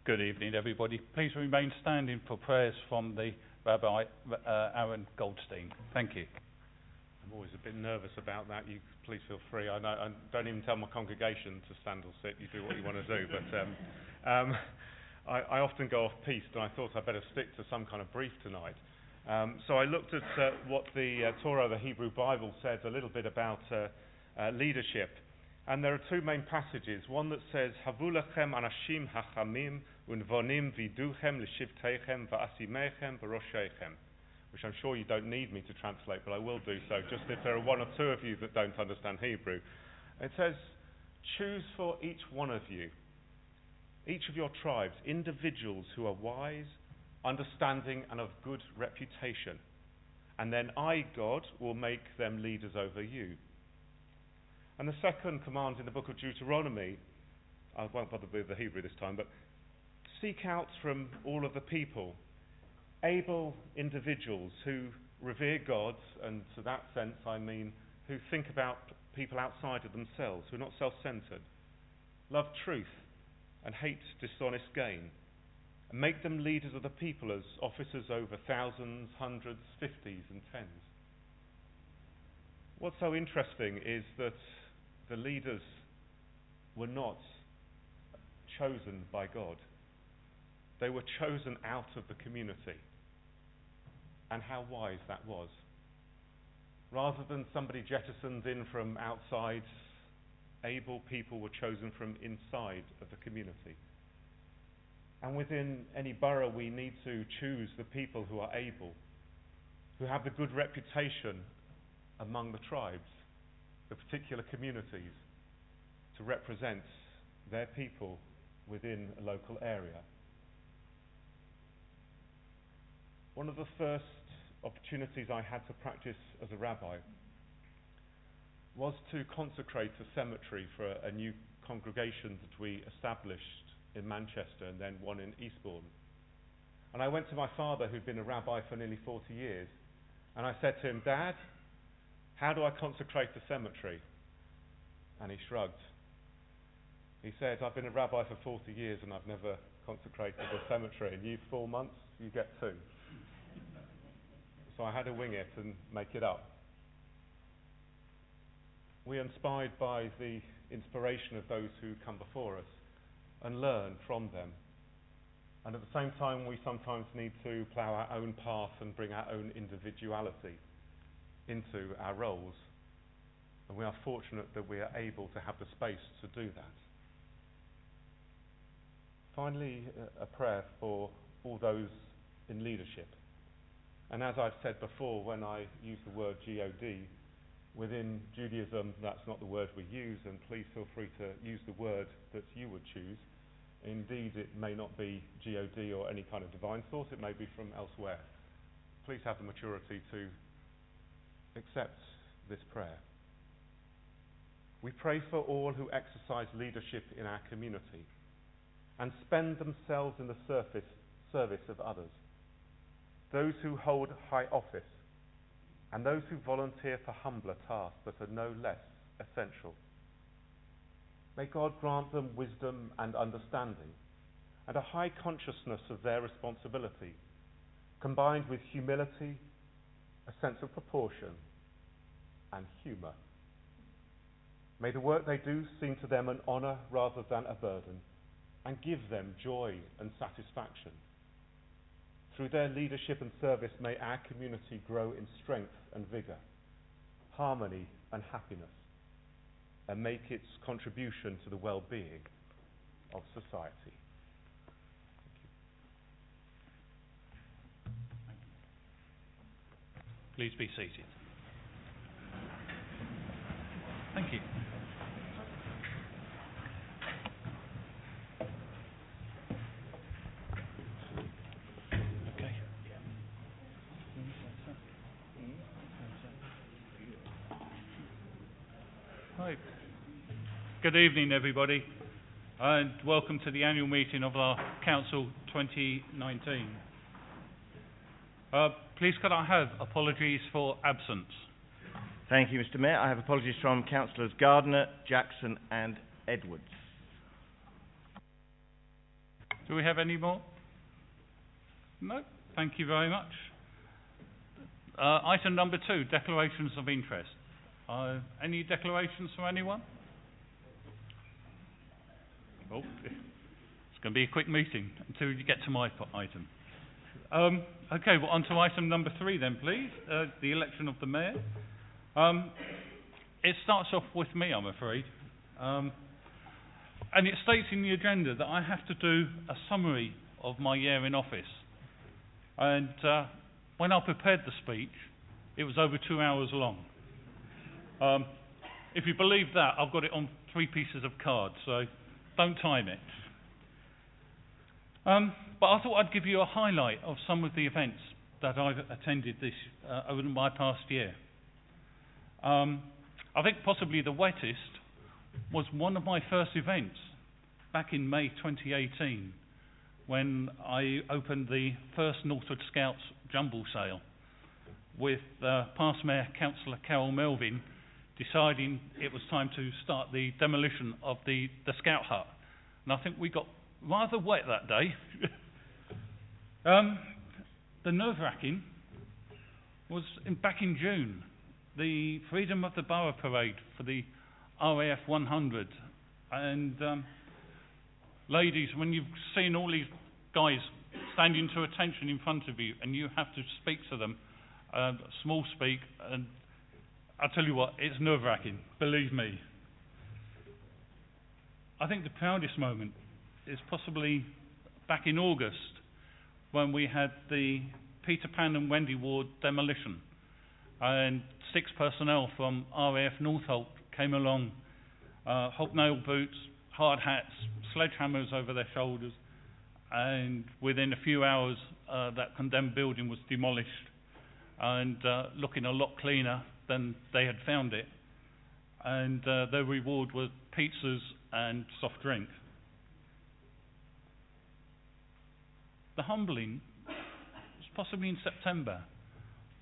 Good evening, everybody. Please remain standing for prayers from the Rabbi Aaron Goldstein. Thank you. I'm always a bit nervous about that. You please feel free. I don't even tell my congregation to stand or sit. You do what you want to do. But I often go off piste, and I thought I'd better stick to some kind of brief tonight. So I looked at what the Torah, the Hebrew Bible, says a little bit about leadership. And there are two main passages. One that says, Havu lechem anashim hachamim unvonim viduchem l'shivteichem va'asimechem b'rosheichem, which I'm sure you don't need me to translate, but I will do so, just if there are one or two of you that don't understand Hebrew. It says, choose for each one of you, each of your tribes, individuals who are wise, understanding, and of good reputation. And then I, God, will make them leaders over you. And the second command in the book of Deuteronomy, I won't bother with the Hebrew this time, but seek out from all of the people able individuals who revere God, and to that sense I mean who think about people outside of themselves, who are not self-centered, love truth and hate dishonest gain, and make them leaders of the people as officers over thousands, hundreds, 50s and 10s. What's so interesting is that the leaders were not chosen by God. They were chosen out of the community. And how wise that was. Rather than somebody jettisoned in from outside, able people were chosen from inside of the community. And within any borough we need to choose the people who are able, who have the good reputation among the tribes, the particular communities, to represent their people within a local area. One of the first opportunities I had to practice as a rabbi was to consecrate a cemetery for a new congregation that we established in Manchester and then one in Eastbourne. And I went to my father, who'd been a rabbi for nearly 40 years, and I said to him, Dad, how do I consecrate the cemetery? And he shrugged. He said, I've been a rabbi for 40 years and I've never consecrated a cemetery. And you 4 months, you get 2. So I had to wing it and make it up. We are inspired by the inspiration of those who come before us and learn from them. And at the same time, we sometimes need to plough our own path and bring our own individuality into our roles, and we are fortunate that we are able to have the space to do that. Finally, a prayer for all those in leadership. And as I've said before, when I use the word G-O-D, within Judaism that's not the word we use, and please feel free to use the word that you would choose. Indeed, it may not be G-O-D or any kind of divine source, it may be from elsewhere. Please have the maturity to accept this prayer. We pray for all who exercise leadership in our community and spend themselves in the service of others, those who hold high office and those who volunteer for humbler tasks that are no less essential. May God grant them wisdom and understanding and a high consciousness of their responsibility, combined with humility, a sense of proportion, and humour. May the work they do seem to them an honour rather than a burden, and give them joy and satisfaction. Through their leadership and service, may our community grow in strength and vigour, harmony and happiness, and make its contribution to the well-being of society. Please be seated. Thank you. Okay. Hi. Good evening, everybody, and welcome to the annual meeting of our Council 2019. Please could I have apologies for absence? Thank you, Mr. Mayor. I have apologies from Councillors Gardner, Jackson and Edwards. Do we have any more? No? Thank you very much. Item number 2, declarations of interest. Any declarations from anyone? Oh, it's going to be a quick meeting until you get to my item. Okay, well, on to item number 3 then, please, the election of the mayor. It starts off with me, I'm afraid. And it states in the agenda that I have to do a summary of my year in office. And when I prepared the speech, it was over 2 hours long. If you believe that, I've got it on 3 pieces of card, so don't time it. But I thought I'd give you a highlight of some of the events that I've attended this over my past year. I think possibly the wettest was one of my first events back in May 2018 when I opened the first Northwood Scouts jumble sale with past Mayor Councillor Carol Melvin deciding it was time to start the demolition of the Scout hut. And I think we got rather wet that day. The nerve-wracking was back in June, the Freedom of the Borough parade for the RAF 100. And ladies, when you've seen all these guys standing to attention in front of you and you have to speak to them, small speak, and I'll tell you what, it's nerve-wracking, believe me. I think the proudest moment is possibly back in August when we had the Peter Pan and Wendy Ward demolition and 6 personnel from RAF Northolt came along, hobnail boots, hard hats, sledgehammers over their shoulders, and within a few hours that condemned building was demolished and looking a lot cleaner than they had found it, and their reward was pizzas and soft drink. The humbling was possibly in September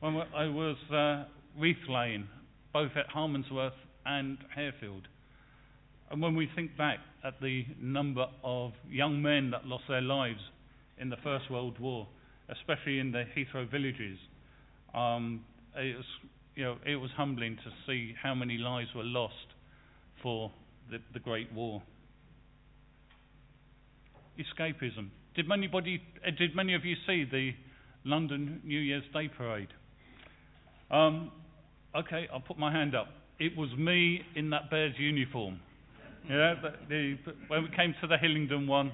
when I was wreath laying both at Harmondsworth and Harefield. And when we think back at the number of young men that lost their lives in the First World War, especially in the Heathrow villages, it was humbling to see how many lives were lost for the Great War. Escapism. Did many of you see the London New Year's Day parade? Okay, I'll put my hand up. It was me in that Bears uniform. Yeah, when we came to the Hillingdon one,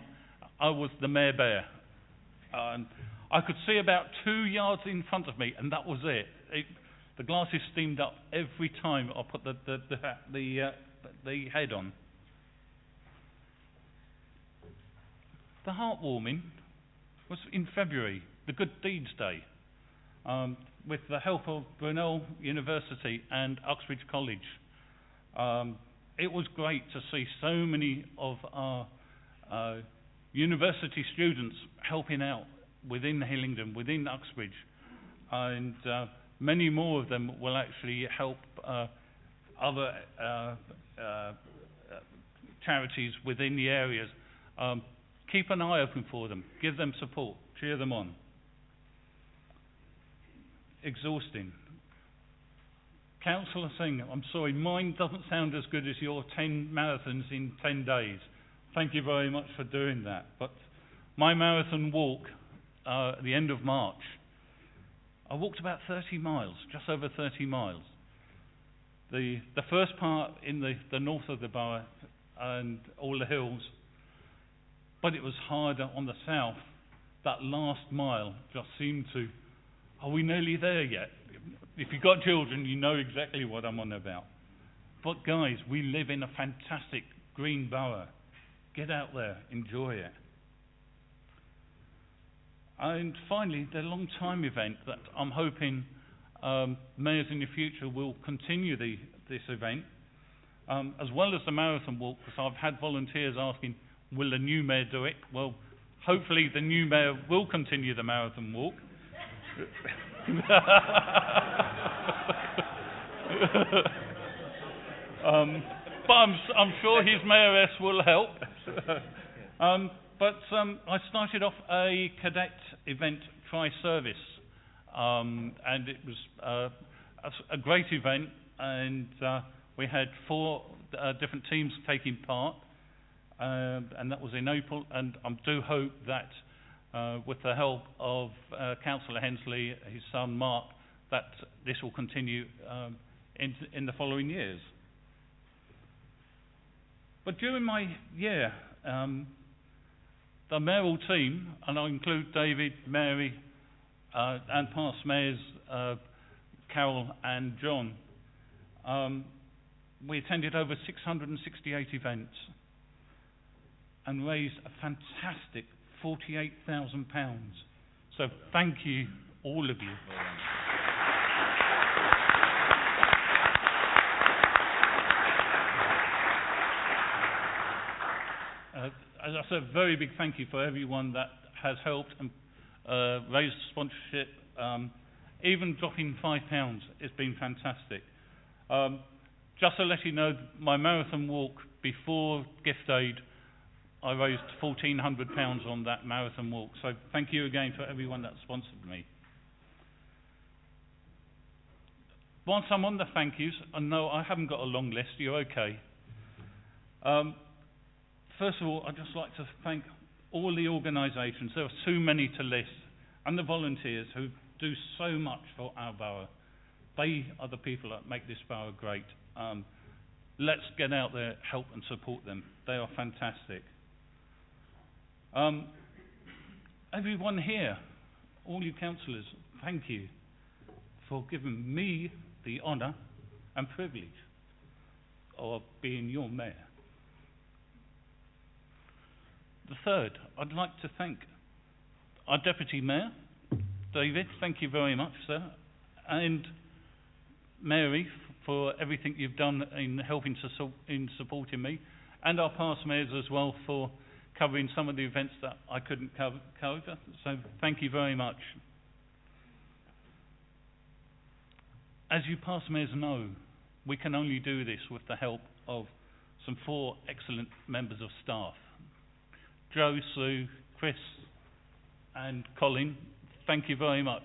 I was the Mayor Bear. I could see about 2 yards in front of me, and that was it. The glasses steamed up every time I put the head on. The heartwarming was in February, the Good Deeds Day, with the help of Brunel University and Uxbridge College. It was great to see so many of our university students helping out within Hillingdon, within Uxbridge, and many more of them will actually help other charities within the areas. Keep an eye open for them, give them support, cheer them on. Exhausting. Councillor Singh, I'm sorry, mine doesn't sound as good as your 10 marathons in 10 days. Thank you very much for doing that. But my marathon walk at the end of March, I walked about 30 miles, just over 30 miles. The first part in the north of the borough and all the hills, but it was harder on the south. That last mile just seemed to, are we nearly there yet? If you've got children, you know exactly what I'm on about. But guys, we live in a fantastic green borough. Get out there, enjoy it. And finally, the long time event that I'm hoping mayors in the future will continue this event, as well as the marathon walk, because I've had volunteers asking, will the new mayor do it? Well, hopefully the new mayor will continue the marathon walk. But I'm sure his mayoress will help. But I started off a cadet event tri-service, and it was a great event, and we had 4 different teams taking part, and that was in April, and I do hope that with the help of Councillor Hensley, his son Mark, that this will continue in the following years. But during my year, the mayoral team, and I include David, Mary, and past mayors Carol and John, we attended over 668 events and raised a fantastic £48,000. So thank you, all of you. As I said, a very big thank you for everyone that has helped and raised sponsorship. Even dropping £5, it's been fantastic. Just to let you know, my marathon walk before gift aid, I raised £1,400 on that marathon walk. So thank you again for everyone that sponsored me. Whilst I'm on the thank yous, I know I haven't got a long list, you're okay. First of all, I'd just like to thank all the organisations, there are too many to list, and the volunteers who do so much for our borough. They are the people that make this borough great. Let's get out there, help and support them. They are fantastic. Everyone here, all you councillors, thank you for giving me the honour and privilege of being your mayor. The third, I'd like to thank our Deputy Mayor, David, thank you very much, sir, and Mary for everything you've done in helping in supporting me, and our past mayors as well for covering some of the events that I couldn't cover. So thank you very much. As you past mayors know, we can only do this with the help of some 4 excellent members of staff. Joe, Sue, Chris and Colin, thank you very much.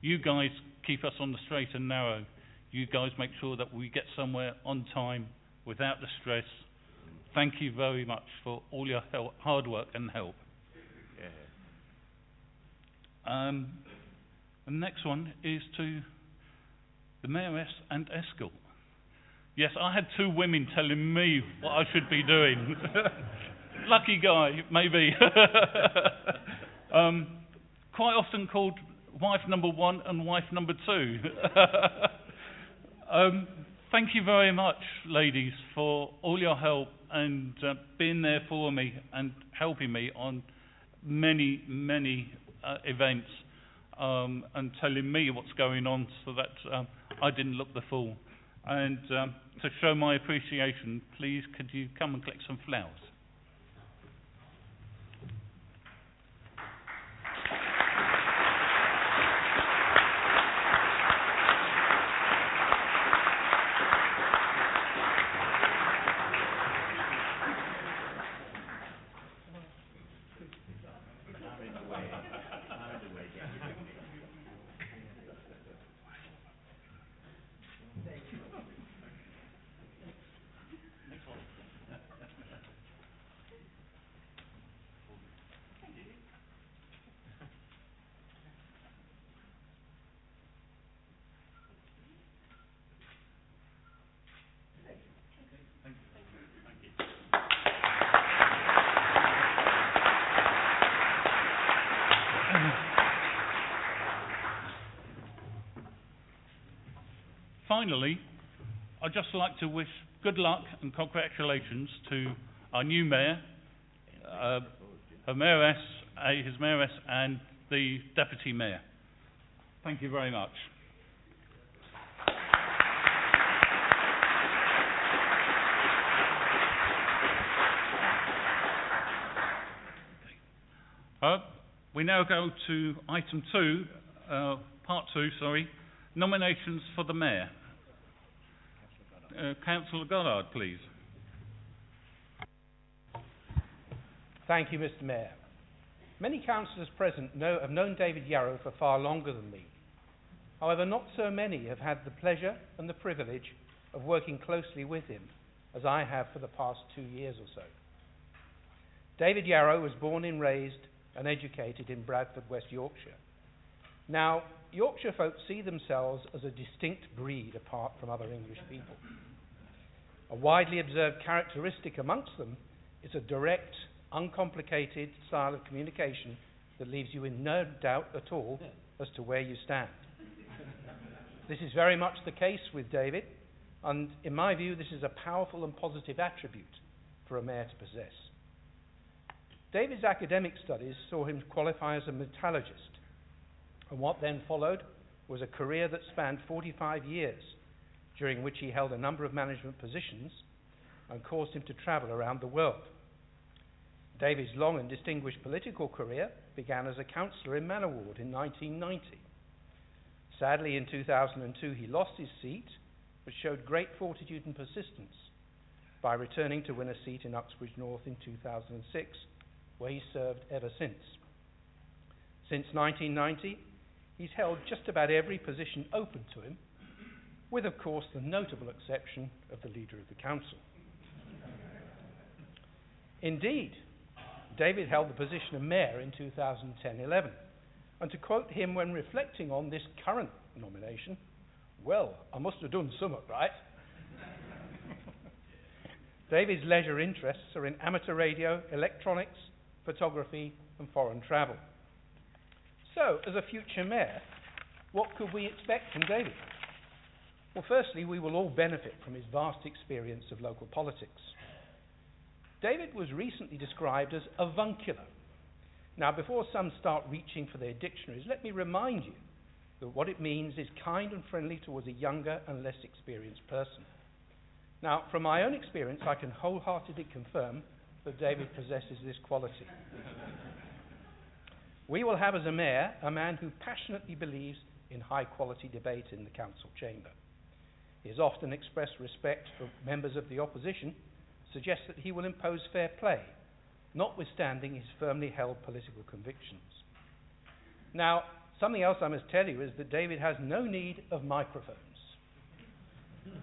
You guys keep us on the straight and narrow. You guys make sure that we get somewhere on time without the stress. Thank you very much for all your hard work and help. Yeah. The next one is to the Mayoress and Escort. Yes, I had 2 women telling me what I should be doing. Lucky guy, maybe. Quite often called wife number 1 and wife number 2. Thank you very much, ladies, for all your help and being there for me and helping me on many, many events and telling me what's going on so that I didn't look the fool. And to show my appreciation, please could you come and collect some flowers? Finally, I'd just like to wish good luck and congratulations to our new mayor, his mayoress and the deputy mayor. Thank you very much. We now go to item 2, part 2, nominations for the mayor. Councillor Goddard, please. Thank you, Mr. Mayor. Many councillors present have known David Yarrow for far longer than me. However, not so many have had the pleasure and the privilege of working closely with him, as I have for the past 2 years or so. David Yarrow was born and raised and educated in Bradford, West Yorkshire. Now, Yorkshire folk see themselves as a distinct breed apart from other English people. A widely observed characteristic amongst them is a direct, uncomplicated style of communication that leaves you in no doubt at all as to where you stand. This is very much the case with David, and in my view, this is a powerful and positive attribute for a mayor to possess. David's academic studies saw him qualify as a metallurgist, and what then followed was a career that spanned 45 years, during which he held a number of management positions and caused him to travel around the world. David's long and distinguished political career began as a councillor in Manor Ward in 1990. Sadly, in 2002, he lost his seat, but showed great fortitude and persistence by returning to win a seat in Uxbridge North in 2006, where he served ever since. Since 1990, he's held just about every position open to him, with, of course, the notable exception of the leader of the council. Indeed, David held the position of mayor in 2010-11, and to quote him when reflecting on this current nomination, "Well, I must have done something right." David's leisure interests are in amateur radio, electronics, photography and foreign travel. So, as a future mayor, what could we expect from David? Well, firstly, we will all benefit from his vast experience of local politics. David was recently described as avuncular. Now, before some start reaching for their dictionaries, let me remind you that what it means is kind and friendly towards a younger and less experienced person. Now, from my own experience, I can wholeheartedly confirm that David possesses this quality. We will have as a mayor a man who passionately believes in high-quality debate in the council chamber. He has often expressed respect for members of the opposition, suggests that he will impose fair play, notwithstanding his firmly held political convictions. Now, something else I must tell you is that David has no need of microphones.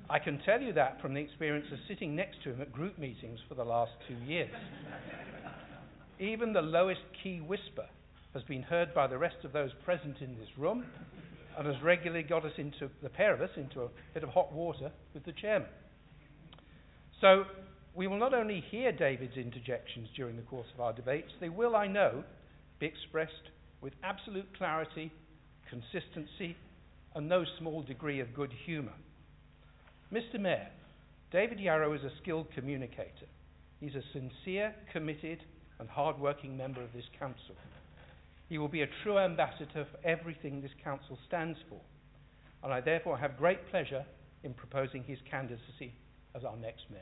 I can tell you that from the experience of sitting next to him at group meetings for the last 2 years. Even the lowest key whisper has been heard by the rest of those present in this room and has regularly got us into, the pair of us, into a bit of hot water with the chairman. So, we will not only hear David's interjections during the course of our debates, they will, I know, be expressed with absolute clarity, consistency, and no small degree of good humour. Mr. Mayor, David Yarrow is a skilled communicator. He's a sincere, committed, and hard-working member of this council. He will be a true ambassador for everything this council stands for, and I therefore have great pleasure in proposing his candidacy as our next mayor.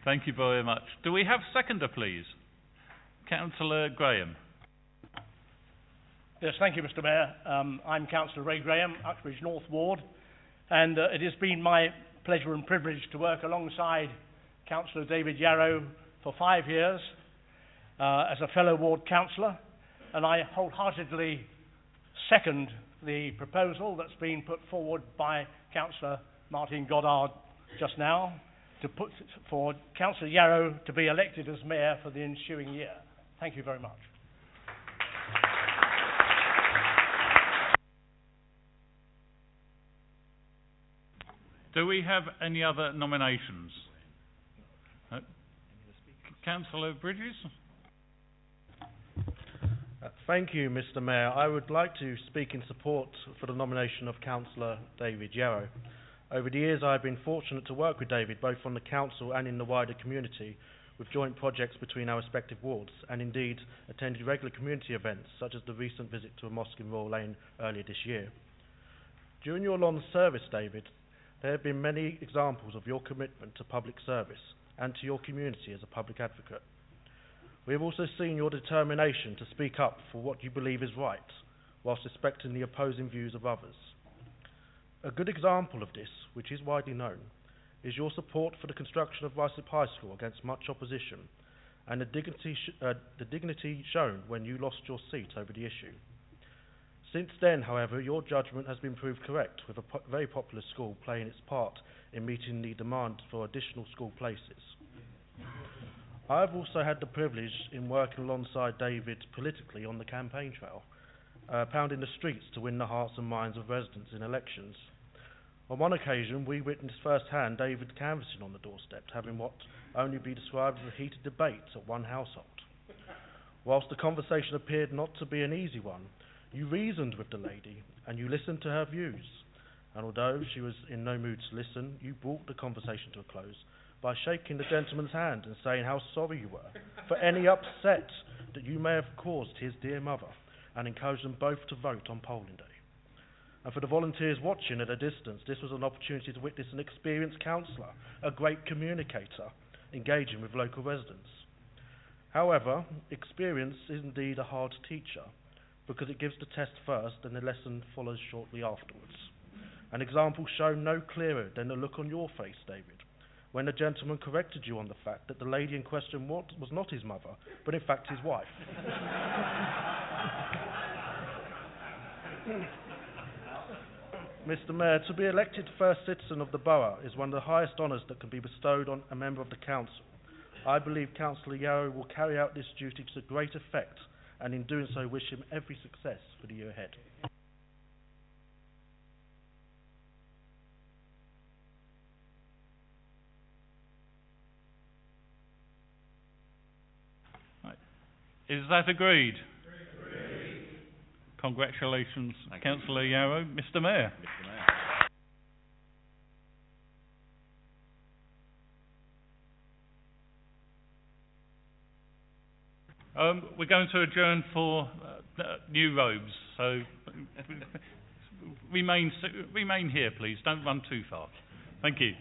Thank you very much. Do we have seconder, please? Councillor Graham. Yes, thank you, Mr. Mayor. I'm Councillor Ray Graham, Uxbridge North Ward, and it has been my pleasure and privilege to work alongside Councillor David Yarrow for 5 years as a fellow ward councillor, and I wholeheartedly second the proposal that's been put forward by Councillor Martin Goddard just now for Councillor Yarrow to be elected as Mayor for the ensuing year. Thank you very much. Do we have any other nominations? Councillor Bridges? Thank you, Mr. Mayor. I would like to speak in support for the nomination of Councillor David Yarrow. Over the years, I have been fortunate to work with David, both on the council and in the wider community, with joint projects between our respective wards, and indeed attended regular community events, such as the recent visit to a mosque in Royal Lane earlier this year. During your long service, David, there have been many examples of your commitment to public service and to your community as a public advocate. We have also seen your determination to speak up for what you believe is right, whilst respecting the opposing views of others. A good example of this, which is widely known, is your support for the construction of Ruislip High School against much opposition, and the dignity shown when you lost your seat over the issue. Since then, however, your judgment has been proved correct, with a very popular school playing its part in meeting the demand for additional school places. I have also had the privilege in working alongside David politically on the campaign trail, pounding the streets to win the hearts and minds of residents in elections. On one occasion, we witnessed firsthand David canvassing on the doorstep, having what only be described as a heated debate at one household. Whilst the conversation appeared not to be an easy one, you reasoned with the lady and you listened to her views. And although she was in no mood to listen, you brought the conversation to a close by shaking the gentleman's hand and saying how sorry you were for any upset that you may have caused his dear mother, and encouraged them both to vote on polling day. And for the volunteers watching at a distance, this was an opportunity to witness an experienced councillor, a great communicator, engaging with local residents. However, experience is indeed a hard teacher, because it gives the test first and the lesson follows shortly afterwards. An example shown no clearer than the look on your face, David, when the gentleman corrected you on the fact that the lady in question was not his mother, but in fact his wife. Mr. Mayor, to be elected first citizen of the borough is one of the highest honours that can be bestowed on a member of the council. I believe Councillor Yarrow will carry out this duty to great effect, and in doing so wish him every success for the year ahead. Is that agreed? Agreed. Congratulations, Councillor Yarrow. Mr. Mayor. We're going to adjourn for new robes, so remain here, please. Don't run too far. Thank you.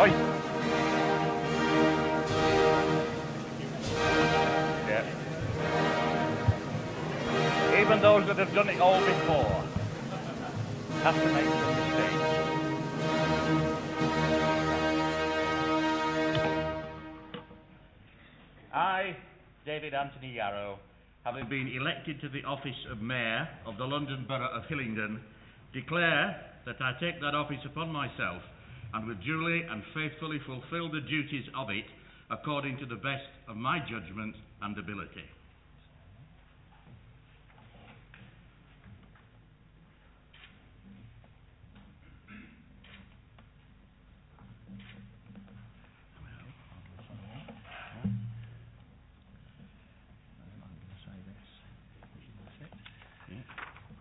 Oi. Yeah. Even those that have done it all before have to make some mistakes. I, David Anthony Yarrow, having been elected to the office of Mayor of the London Borough of Hillingdon, declare that I take that office upon myself and will duly and faithfully fulfil the duties of it according to the best of my judgment and ability.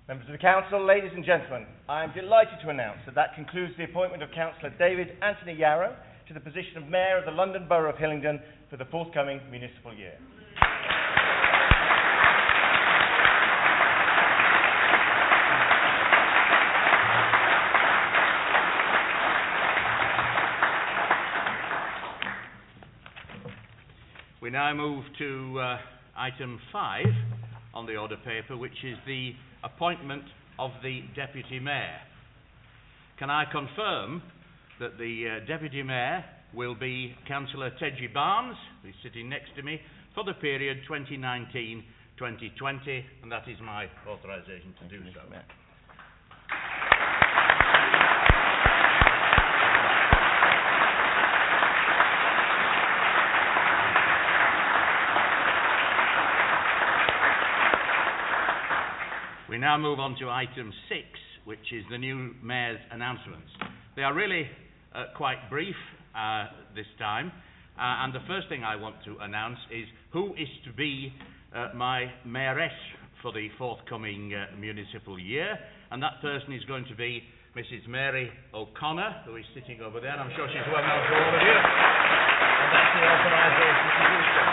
Members of the Council, ladies and gentlemen, I am delighted to announce that that concludes the appointment of Councillor David Anthony Yarrow to the position of Mayor of the London Borough of Hillingdon for the forthcoming municipal year. We now move to item 5 on the order paper, which is the appointment of the Deputy Mayor. Can I confirm that the Deputy Mayor will be Councillor Teji Barnes, who is sitting next to me, for the period 2019-2020, and that is my authorisation to do so. We now move on to item 6, which is the new Mayor's announcements. They are really quite brief this time, and the first thing I want to announce is who is to be my Mayoress for the forthcoming municipal year, and that person is going to be Mrs. Mary O'Connor, who is sitting over there, and I'm sure she's well known to all of you, and that's the authorisation to do so.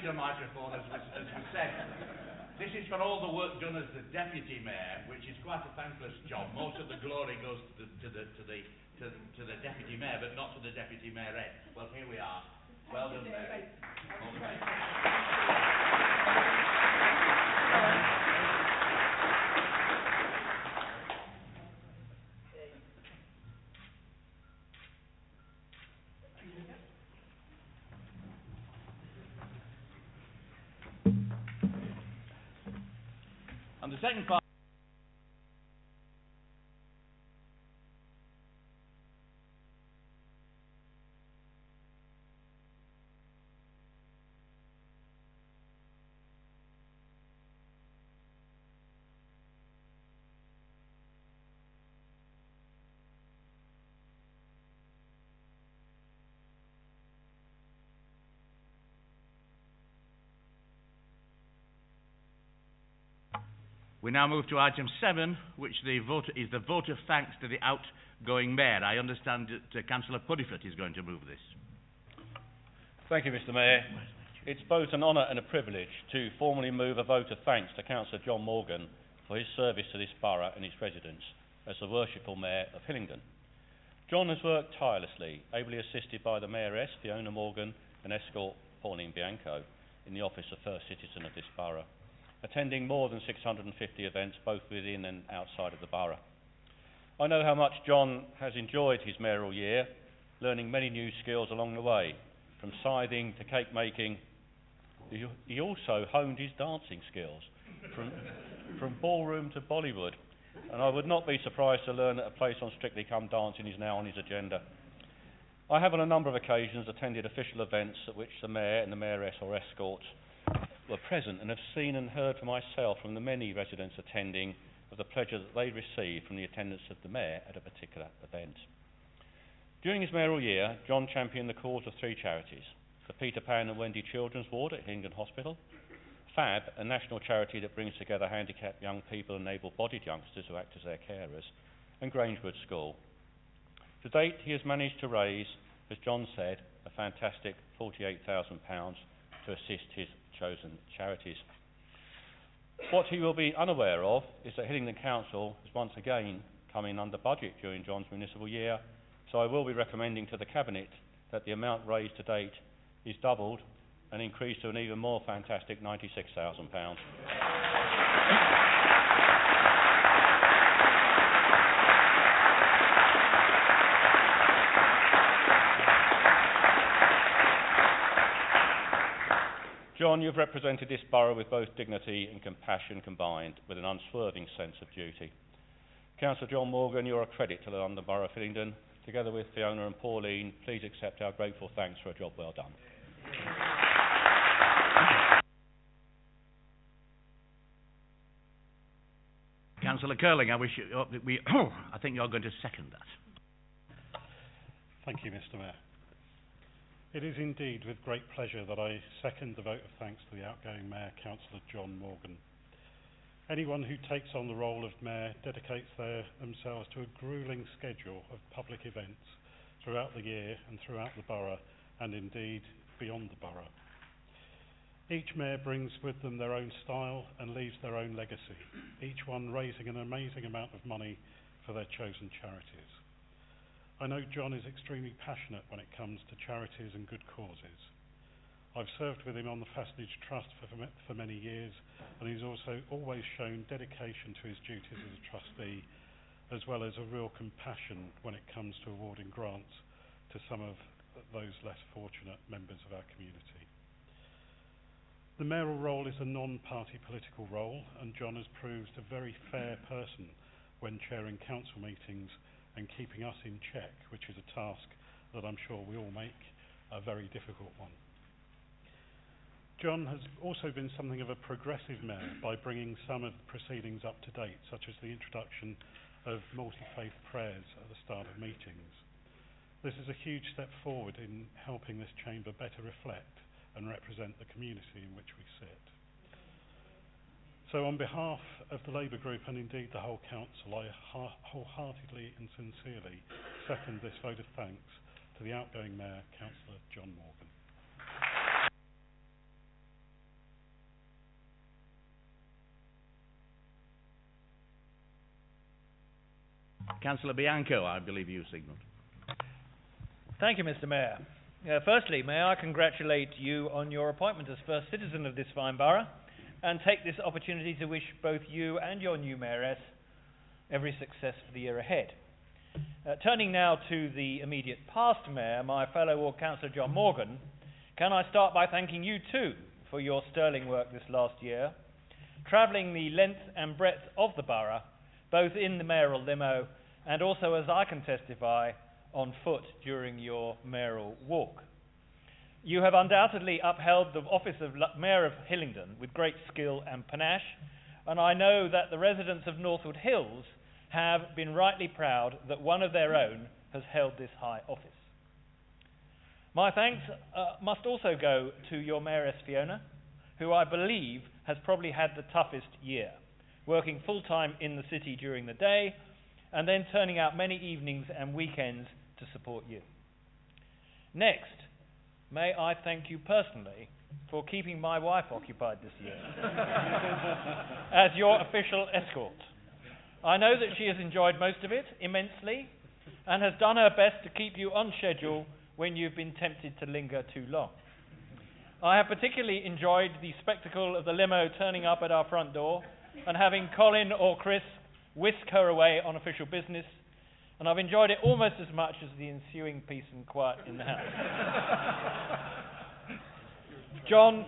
A microphone, as we said. This is for all the work done as the Deputy Mayor, which is quite a thankless job. Most of the glory goes to the Deputy Mayor, but not to the Deputy Mayoress. Well, here we are. Well done, Mary. All the best. And the second part. We now move to item 7, which is the vote of thanks to the outgoing Mayor. I understand that Councillor Puddifoot is going to move this. Thank you, Mr. Mayor. It's both an honour and a privilege to formally move a vote of thanks to Councillor John Morgan for his service to this borough and its residents as the worshipful Mayor of Hillingdon. John has worked tirelessly, ably assisted by the Mayoress, Fiona Morgan, and escort Pauline Bianco, in the office of First Citizen of this borough, attending more than 650 events both within and outside of the borough. I know how much John has enjoyed his mayoral year, learning many new skills along the way, from scything to cake making. He also honed his dancing skills, from ballroom to Bollywood, and I would not be surprised to learn that a place on Strictly Come Dancing is now on his agenda. I have on a number of occasions attended official events at which the Mayor and the Mayoress or escorts were present, and have seen and heard for myself from the many residents attending of the pleasure that they receive from the attendance of the Mayor at a particular event. During his mayoral year, John championed the cause of 3 charities: the Peter Pan and Wendy Children's Ward at Hillingdon Hospital, FAB, a national charity that brings together handicapped young people and able-bodied youngsters who act as their carers, and Grangewood School. To date, he has managed to raise, as John said, a fantastic £48,000 to assist his chosen charities. What he will be unaware of is that Hillingdon Council has once again come in under budget during John's municipal year, so I will be recommending to the Cabinet that the amount raised to date is doubled and increased to an even more fantastic £96,000. John, you've represented this borough with both dignity and compassion combined, with an unswerving sense of duty. Councillor John Morgan, you're a credit to the London Borough of Hillingdon. Together with Fiona and Pauline, please accept our grateful thanks for a job well done. Councillor Curling, I think you're going to second that. Thank you, Mr. Mayor. It is indeed with great pleasure that I second the vote of thanks to the outgoing Mayor, Councillor John Morgan. Anyone who takes on the role of Mayor dedicates themselves to a gruelling schedule of public events throughout the year and throughout the borough, and indeed beyond the borough. Each Mayor brings with them their own style and leaves their own legacy, each one raising an amazing amount of money for their chosen charities. I know John is extremely passionate when it comes to charities and good causes. I've served with him on the Fastenage Trust for many years, and he's also always shown dedication to his duties as a trustee, as well as a real compassion when it comes to awarding grants to some of those less fortunate members of our community. The mayoral role is a non-party political role, and John has proved a very fair person when chairing council meetings and keeping us in check, which is a task that I'm sure we all make a very difficult one. John has also been something of a progressive mayor by bringing some of the proceedings up to date, such as the introduction of multi-faith prayers at the start of meetings. This is a huge step forward in helping this chamber better reflect and represent the community in which we sit. So on behalf of the Labour Group and indeed the whole Council, I wholeheartedly and sincerely second this vote of thanks to the outgoing Mayor, Councillor John Morgan. Councillor Bianco, I believe you signalled. Thank you, Mr. Mayor. Firstly, may I congratulate you on your appointment as first citizen of this fine borough, and take this opportunity to wish both you and your new mayoress every success for the year ahead. Turning now to the immediate past mayor, my fellow ward councillor John Morgan, can I start by thanking you too for your sterling work this last year, travelling the length and breadth of the borough, both in the mayoral limo and also, as I can testify, on foot during your mayoral walk. You have undoubtedly upheld the office of Mayor of Hillingdon with great skill and panache, and I know that the residents of Northwood Hills have been rightly proud that one of their own has held this high office. My thanks must also go to your Mayoress Fiona, who I believe has probably had the toughest year, working full-time in the city during the day and then turning out many evenings and weekends to support you. Next, may I thank you personally for keeping my wife occupied this year as your official escort. I know that she has enjoyed most of it immensely and has done her best to keep you on schedule when you've been tempted to linger too long. I have particularly enjoyed the spectacle of the limo turning up at our front door and having Colin or Chris whisk her away on official business, and I've enjoyed it almost as much as the ensuing peace and quiet in the house. John,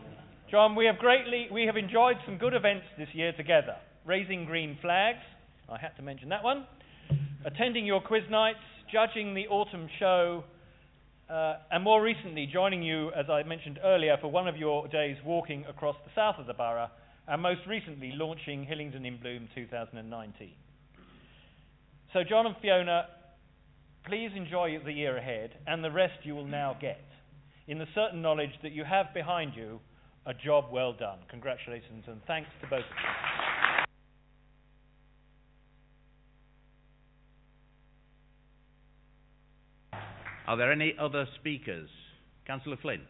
we have enjoyed some good events this year together. Raising green flags, I had to mention that one, attending your quiz nights, judging the autumn show, and more recently joining you, as I mentioned earlier, for one of your days walking across the south of the borough, and most recently launching Hillingdon in Bloom 2019. So John and Fiona, please enjoy the year ahead and the rest you will now get, in the certain knowledge that you have behind you a job well done. Congratulations and thanks to both of you. Are there any other speakers? Councillor Flynn.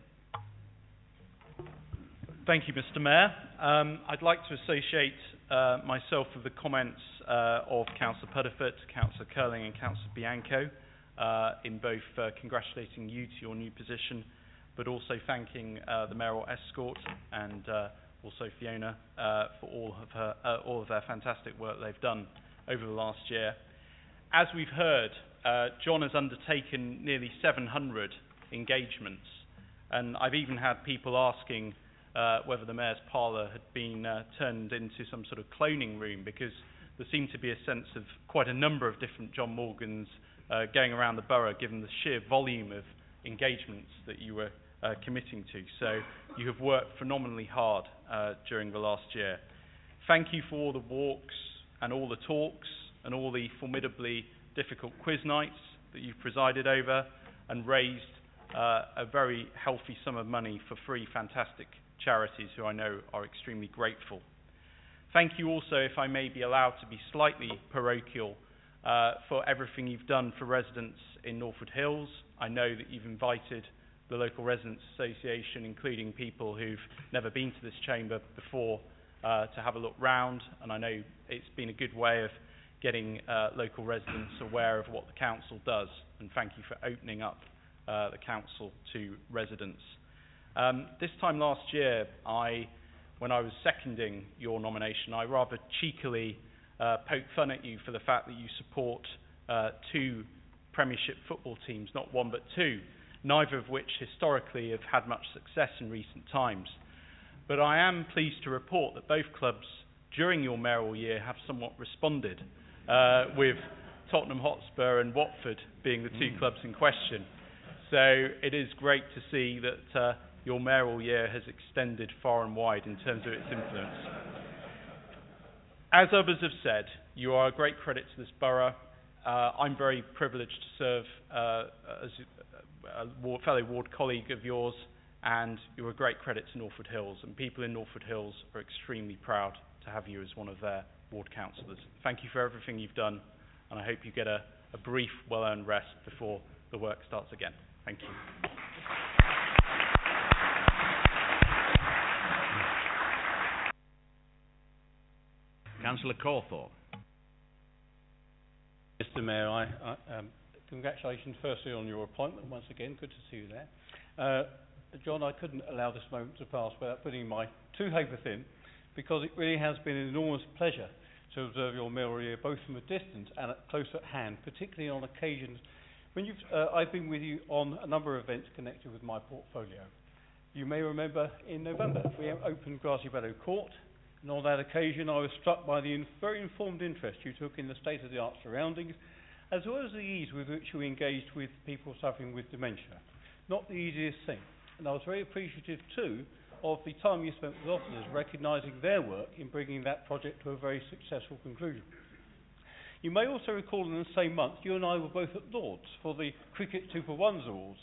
Thank you, Mr. Mayor. I'd like to associate myself with the comments of Councillor Puddifoot, Councillor Curling and Councillor Bianco in both congratulating you to your new position, but also thanking the mayoral escort and also Fiona for all of their fantastic work they've done over the last year. As we've heard, John has undertaken nearly 700 engagements, and I've even had people asking whether the mayor's parlour had been turned into some sort of cloning room, because there seemed to be a sense of quite a number of different John Morgans going around the borough, given the sheer volume of engagements that you were committing to. So you have worked phenomenally hard during the last year. Thank you for all the walks and all the talks and all the formidably difficult quiz nights that you've presided over and raised a very healthy sum of money for 3 fantastic charities who I know are extremely grateful. Thank you also, if I may be allowed to be slightly parochial, for everything you've done for residents in Norfolk Hills. I know that you've invited the local residents association, including people who've never been to this chamber before, to have a look round, and I know it's been a good way of getting local residents aware of what the council does, and thank you for opening up the council to residents. This time last year, when I was seconding your nomination, I rather cheekily poked fun at you for the fact that you support 2 Premiership football teams, not 1 but 2, neither of which historically have had much success in recent times. But I am pleased to report that both clubs during your mayoral year have somewhat responded, with Tottenham Hotspur and Watford being the 2 clubs in question. So it is great to see that your mayoral year has extended far and wide in terms of its influence. As others have said, you are a great credit to this borough. I'm very privileged to serve as a fellow ward colleague of yours, and you're a great credit to Norfolk Hills, and people in Norfolk Hills are extremely proud to have you as one of their ward councillors. Thank you for everything you've done, and I hope you get a brief, well-earned rest before the work starts again. Thank you. Councillor Cawthorne. Mr. Mayor, congratulations firstly on your appointment once again. Good to see you there. John, I couldn't allow this moment to pass without putting my 2 papers in, because it really has been an enormous pleasure to observe your mayoral year, both from a distance and close at hand, particularly on occasions when I've been with you on a number of events connected with my portfolio. You may remember in November we opened Grassy Meadow Court, and on that occasion I was struck by the very informed interest you took in the state-of-the-art surroundings, as well as the ease with which you engaged with people suffering with dementia. Not the easiest thing. And I was very appreciative too of the time you spent with officers recognising their work in bringing that project to a very successful conclusion. You may also recall in the same month you and I were both at Lord's for the Cricket 2-for-1s Awards.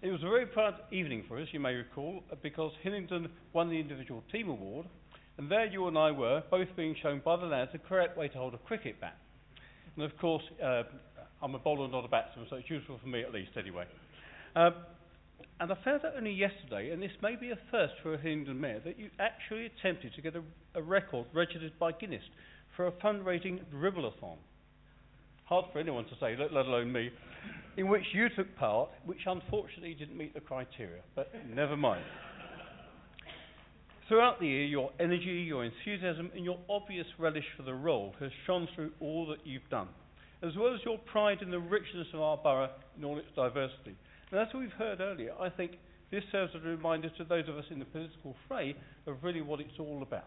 It was a very proud evening for us, you may recall, because Hillingdon won the individual team award, and there you and I were, both being shown by the lads the correct way to hold a cricket bat. And of course, I'm a bowler, not a batsman, so it's useful for me at least anyway. And I found out only yesterday, and this may be a first for a Hillingdon mayor, that you actually attempted to get a record registered by Guinness for a fundraising dribbleathon. Hard for anyone to say, let alone me, in which you took part, which unfortunately didn't meet the criteria, but never mind. Throughout the year, your energy, your enthusiasm, and your obvious relish for the role has shone through all that you've done, as well as your pride in the richness of our borough in all its diversity. And as we've heard earlier, I think this serves as a reminder to those of us in the political fray of really what it's all about.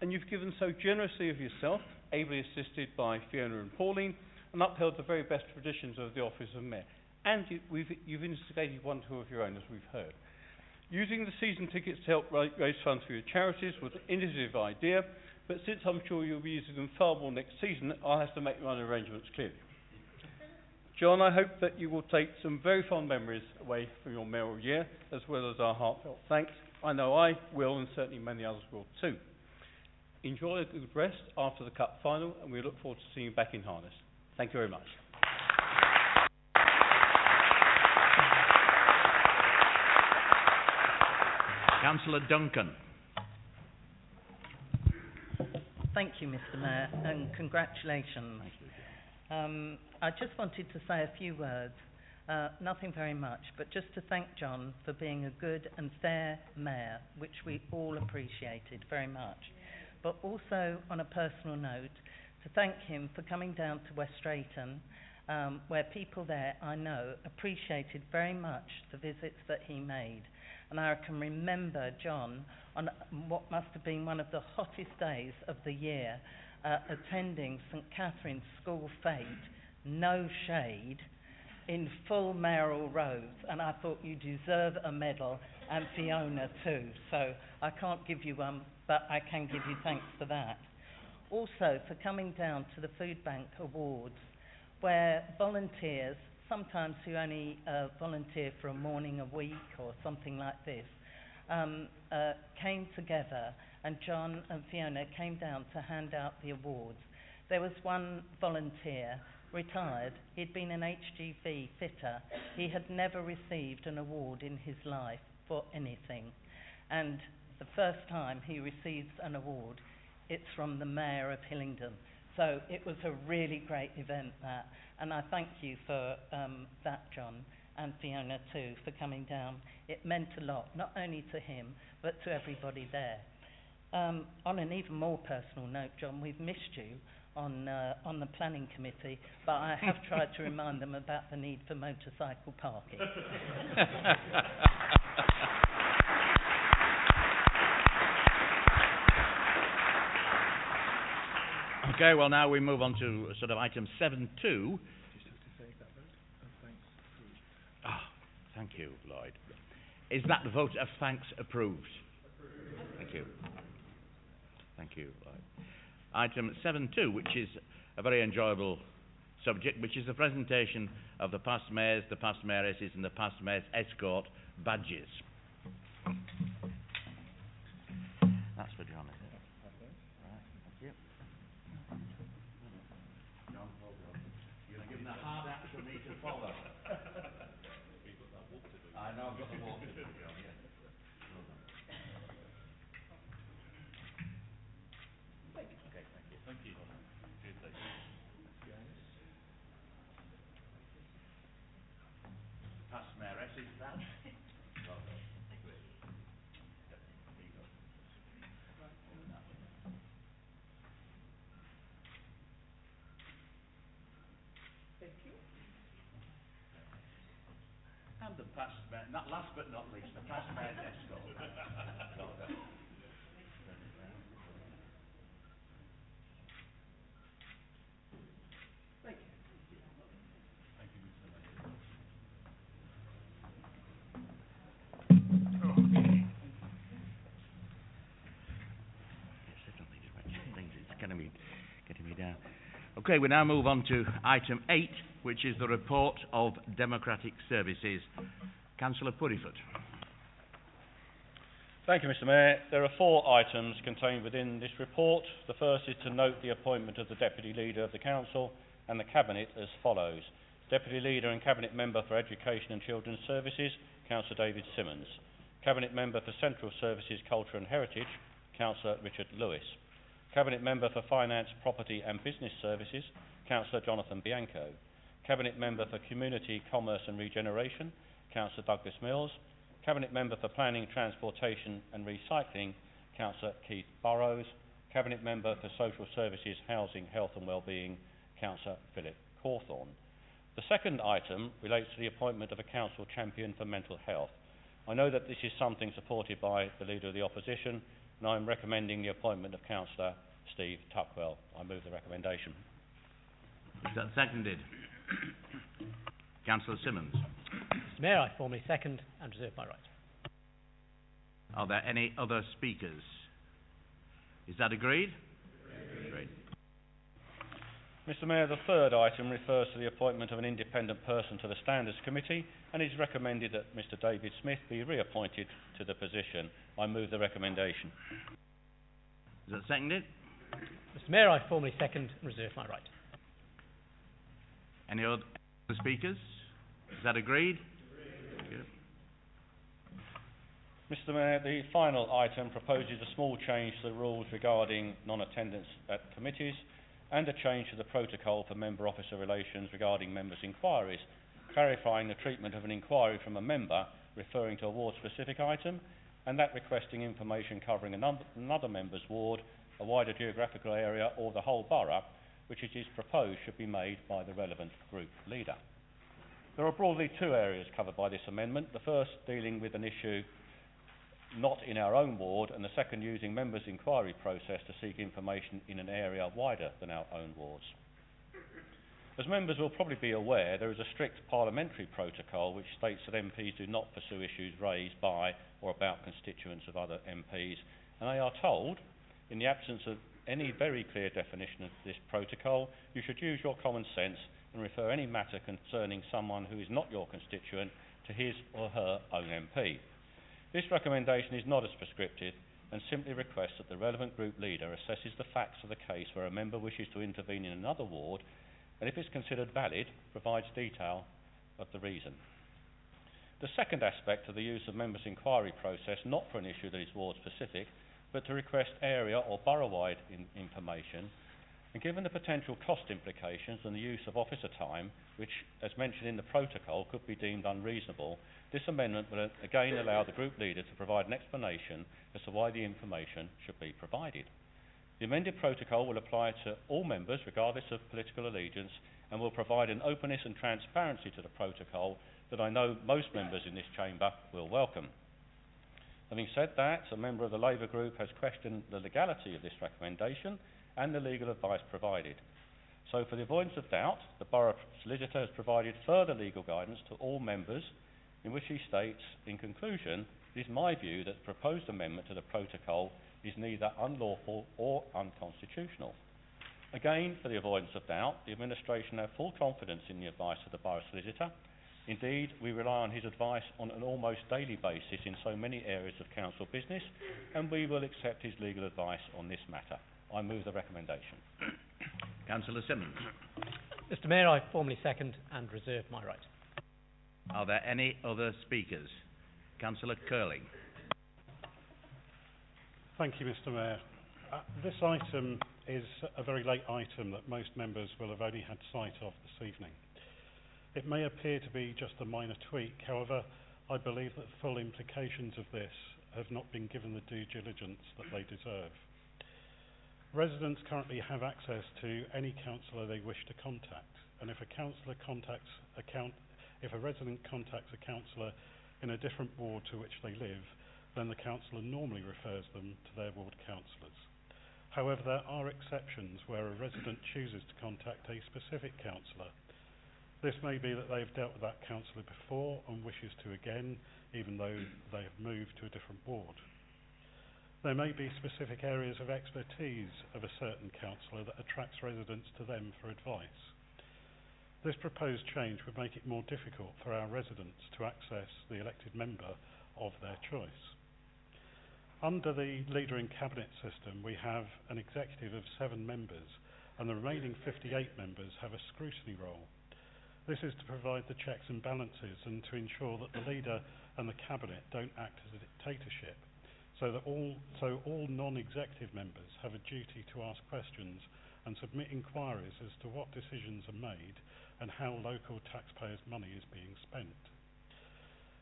And you've given so generously of yourself, ably assisted by Fiona and Pauline, and upheld the very best traditions of the office of mayor. And you've instigated 1 or 2 of your own, as we've heard. Using the season tickets to help raise funds for your charities was an innovative idea, but since I'm sure you'll be using them far more next season, I'll have to make my own arrangements clearly. John, I hope that you will take some very fond memories away from your mayoral year, as well as our heartfelt thanks. I know I will, and certainly many others will too. Enjoy a good rest after the cup final, and we look forward to seeing you back in harness. Thank you very much. Councillor Duncan. Thank you, Mr. Mayor, and congratulations. I just wanted to say a few words, nothing very much, but just to thank John for being a good and fair mayor, which we all appreciated very much. But also, on a personal note, to thank him for coming down to West Drayton, where people there, I know, appreciated very much the visits that he made. And I can remember John on what must have been one of the hottest days of the year, attending St Catherine's School Fete, no shade, in full mayoral robes, and I thought you deserve a medal, and Fiona too. So I can't give you one, but I can give you thanks for that. Also for coming down to the Food Bank Awards, where volunteers, sometimes who only volunteer for a morning a week or something like this, came together, and John and Fiona came down to hand out the awards. There was one volunteer, retired, he'd been an HGV fitter. He had never received an award in his life for anything. And the first time he receives an award, it's from the Mayor of Hillingdon. So it was a really great event, that. And I thank you for that, John, and Fiona too, for coming down. It meant a lot, not only to him, but to everybody there. On an even more personal note, John, we've missed you on the planning committee, but I have tried to remind them about the need for motorcycle parking. Okay, well now we move on to sort of item 7.2. Thank you, Lloyd. Is that the vote of thanks approved? Thank you. Thank you, Lloyd. Item 7.2, which is a very enjoyable subject, which is the presentation of the past mayors, the past mayoresses and the past mayor's escort badges. That's for John, is it? Right, thank you. John, well done. You've given a hard act for me to follow. I know I've got the walk to do, John, yeah. Well done. Okay, thank you. Thank you. Past mayoresses badge. Well done. Great. There you go. Thank you. And the past mayor, not last but not least, the past mayor's escort. Well done. Thank you. Thank you, Mr. Mayor. It's getting me down. Okay, we now move on to item 8, which is the report of Democratic Services. Councillor Puddifoot. Thank you, Mr. Mayor. There are 4 items contained within this report. The first is to note the appointment of the Deputy Leader of the Council and the Cabinet as follows. Deputy Leader and Cabinet Member for Education and Children's Services, Councillor David Simmons. Cabinet Member for Central Services, Culture and Heritage, Councillor Richard Lewis. Cabinet Member for Finance, Property and Business Services, Councillor Jonathan Bianco. Cabinet Member for Community, Commerce and Regeneration, Councillor Douglas Mills. Cabinet Member for Planning, Transportation and Recycling, Councillor Keith Burrows. Cabinet Member for Social Services, Housing, Health and Wellbeing, Councillor Philip Cawthorne. The second item relates to the appointment of a council champion for mental health. I know that this is something supported by the Leader of the Opposition, and I am recommending the appointment of Councillor Steve Tuckwell. I move the recommendation. Is that seconded? Councillor Simmons. Mr. Mayor, I formally second and reserve my right. Are there any other speakers? Is that agreed? Agreed. Mr. Mayor, the third item refers to the appointment of an independent person to the Standards Committee, and it is recommended that Mr. David Smith be reappointed to the position. I move the recommendation. Is that seconded? Mr. Mayor, I formally second and reserve my right. Any other speakers? Is that agreed? Agreed. Mr Mayor, the final item proposes a small change to the rules regarding non-attendance at committees and a change to the protocol for member-officer relations regarding members' inquiries, clarifying the treatment of an inquiry from a member referring to a ward-specific item and that requesting information covering another member's ward, a wider geographical area or the whole borough, which it is proposed should be made by the relevant group leader. There are broadly two areas covered by this amendment, the first dealing with an issue not in our own ward, and the second using members' inquiry process to seek information in an area wider than our own wards. As members will probably be aware, there is a strict parliamentary protocol which states that MPs do not pursue issues raised by or about constituents of other MPs, and they are told, in the absence of any very clear definition of this protocol, you should use your common sense and refer any matter concerning someone who is not your constituent to his or her own MP. This recommendation is not as prescriptive and simply requests that the relevant group leader assesses the facts of the case where a member wishes to intervene in another ward and, if it's considered valid, provides detail of the reason. The second aspect of the use of members' inquiry process, not for an issue that is ward specific, but to request area or borough-wide information, and given the potential cost implications and the use of officer time, which, as mentioned in the protocol, could be deemed unreasonable, this amendment will again allow the group leader to provide an explanation as to why the information should be provided. The amended protocol will apply to all members, regardless of political allegiance, and will provide an openness and transparency to the protocol that I know most members in this chamber will welcome. Having said that, a member of the Labour group has questioned the legality of this recommendation and the legal advice provided. So, for the avoidance of doubt, the Borough Solicitor has provided further legal guidance to all members, in which he states, in conclusion, it is my view that the proposed amendment to the protocol is neither unlawful or unconstitutional. Again, for the avoidance of doubt, the administration have full confidence in the advice of the Borough Solicitor. Indeed, we rely on his advice on an almost daily basis in so many areas of council business, and we will accept his legal advice on this matter. I move the recommendation. Councillor Simmons. Mr Mayor, I formally second and reserve my right. Are there any other speakers? Councillor Curling. Thank you, Mr Mayor. This item is a very late item that most members will have only had sight of this evening. It may appear to be just a minor tweak, however, I believe that the full implications of this have not been given the due diligence that they deserve. Residents currently have access to any councillor they wish to contact, and if a resident contacts a councillor in a different ward to which they live, then the councillor normally refers them to their ward councillors. However, there are exceptions where a resident chooses to contact a specific councillor. This may be that they have dealt with that councillor before and wishes to again, even though they have moved to a different ward. There may be specific areas of expertise of a certain councillor that attracts residents to them for advice. This proposed change would make it more difficult for our residents to access the elected member of their choice. Under the Leader in Cabinet system, we have an executive of 7 members, and the remaining 58 members have a scrutiny role. This is to provide the checks and balances and to ensure that the leader and the cabinet don't act as a dictatorship, so all non-executive members have a duty to ask questions and submit inquiries as to what decisions are made and how local taxpayers' money is being spent.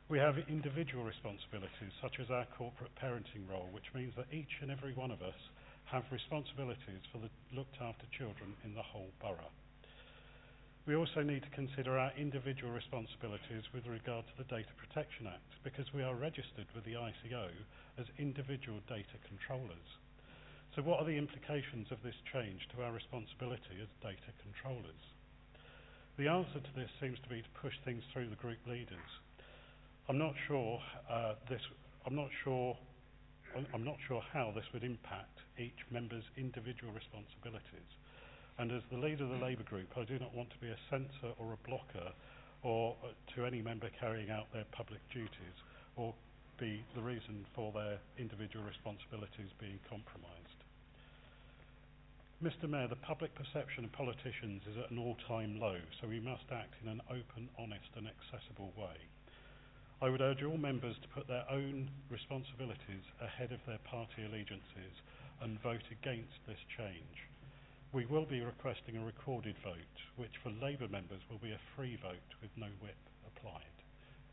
We have individual responsibilities, such as our corporate parenting role, which means that each and every one of us have responsibilities for the looked after children in the whole borough. We also need to consider our individual responsibilities with regard to the Data Protection Act, because we are registered with the ICO as individual data controllers. So what are the implications of this change to our responsibility as data controllers? The answer to this seems to be to push things through the group leaders. I'm not sure how this would impact each member's individual responsibilities. And as the leader of the Labour group, I do not want to be a censor or a blocker or to any member carrying out their public duties or be the reason for their individual responsibilities being compromised. Mr Mayor, the public perception of politicians is at an all-time low, so we must act in an open, honest and accessible way. I would urge all members to put their own responsibilities ahead of their party allegiances and vote against this change. We will be requesting a recorded vote, which for Labour members will be a free vote with no whip applied.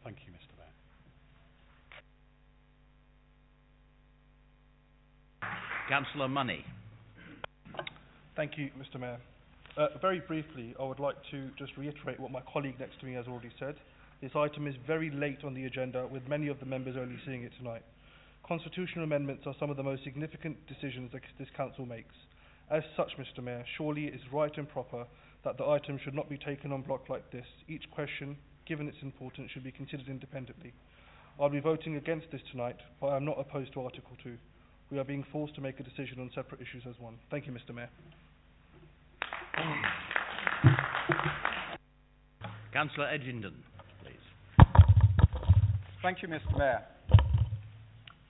Thank you, Mr. Mayor. Councillor Money. Thank you, Mr. Mayor. Very briefly, I would like to just reiterate what my colleague next to me has already said. This item is very late on the agenda, with many of the members only seeing it tonight. Constitutional amendments are some of the most significant decisions that this council makes. As such, Mr. Mayor, surely it is right and proper that the item should not be taken en bloc like this. Each question, given its importance, should be considered independently. I'll be voting against this tonight, but I am not opposed to Article 2. We are being forced to make a decision on separate issues as one. Thank you, Mr. Mayor. Councillor Edgington, please. Thank you, Mr. Mayor.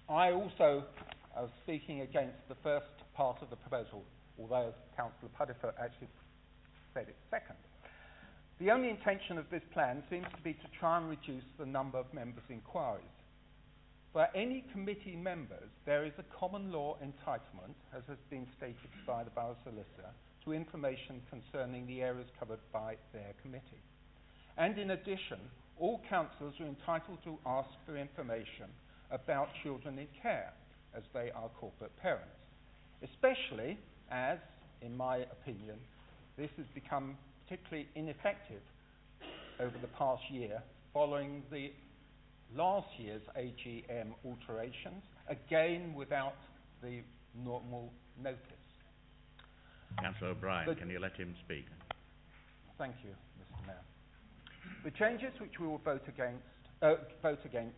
I also was speaking against the first part of the proposal, although Councillor Puddifoot actually said it second. The only intention of this plan seems to be to try and reduce the number of members' inquiries. For any committee members, there is a common law entitlement, as has been stated by the Borough Solicitor, to information concerning the areas covered by their committee. And in addition, all councillors are entitled to ask for information about children in care, as they are corporate parents, especially as, in my opinion, this has become particularly ineffective over the past year following the last year's AGM alterations, again without the normal notice. Councillor O'Brien, can you let him speak? Thank you, Mr. Mayor. The changes which we will vote against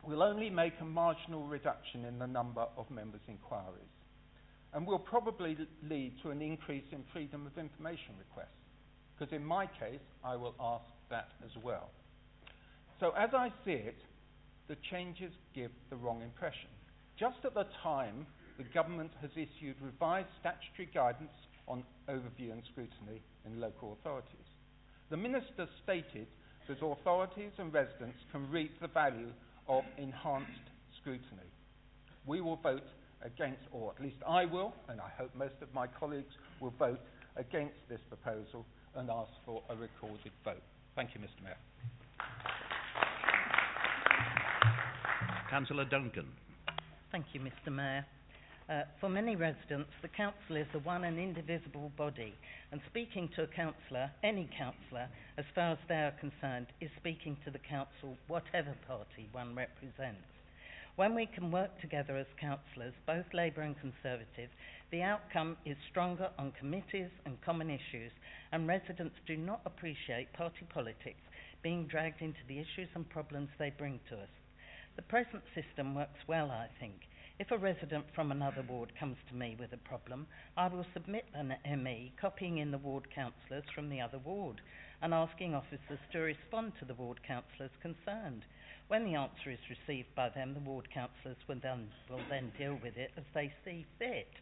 will only make a marginal reduction in the number of members' inquiries, and will probably lead to an increase in freedom of information requests, because in my case I will ask that as well. So as I see it, the changes give the wrong impression. Just at the time the government has issued revised statutory guidance on overview and scrutiny in local authorities, the Minister stated that authorities and residents can reap the value of enhanced scrutiny. We will vote against, or at least I will, and I hope most of my colleagues will vote against this proposal and ask for a recorded vote. Thank you, Mr. Mayor. Councillor Duncan. Thank you, Mr. Mayor. For many residents, the council is the one and indivisible body, and speaking to a councillor, any councillor, as far as they are concerned, is speaking to the council, whatever party one represents. When we can work together as councillors, both Labour and Conservative, the outcome is stronger on committees and common issues, and residents do not appreciate party politics being dragged into the issues and problems they bring to us. The present system works well, I think. If a resident from another ward comes to me with a problem, I will submit an ME copying in the ward councillors from the other ward and asking officers to respond to the ward councillors concerned. When the answer is received by them, the ward councillors will then deal with it as they see fit.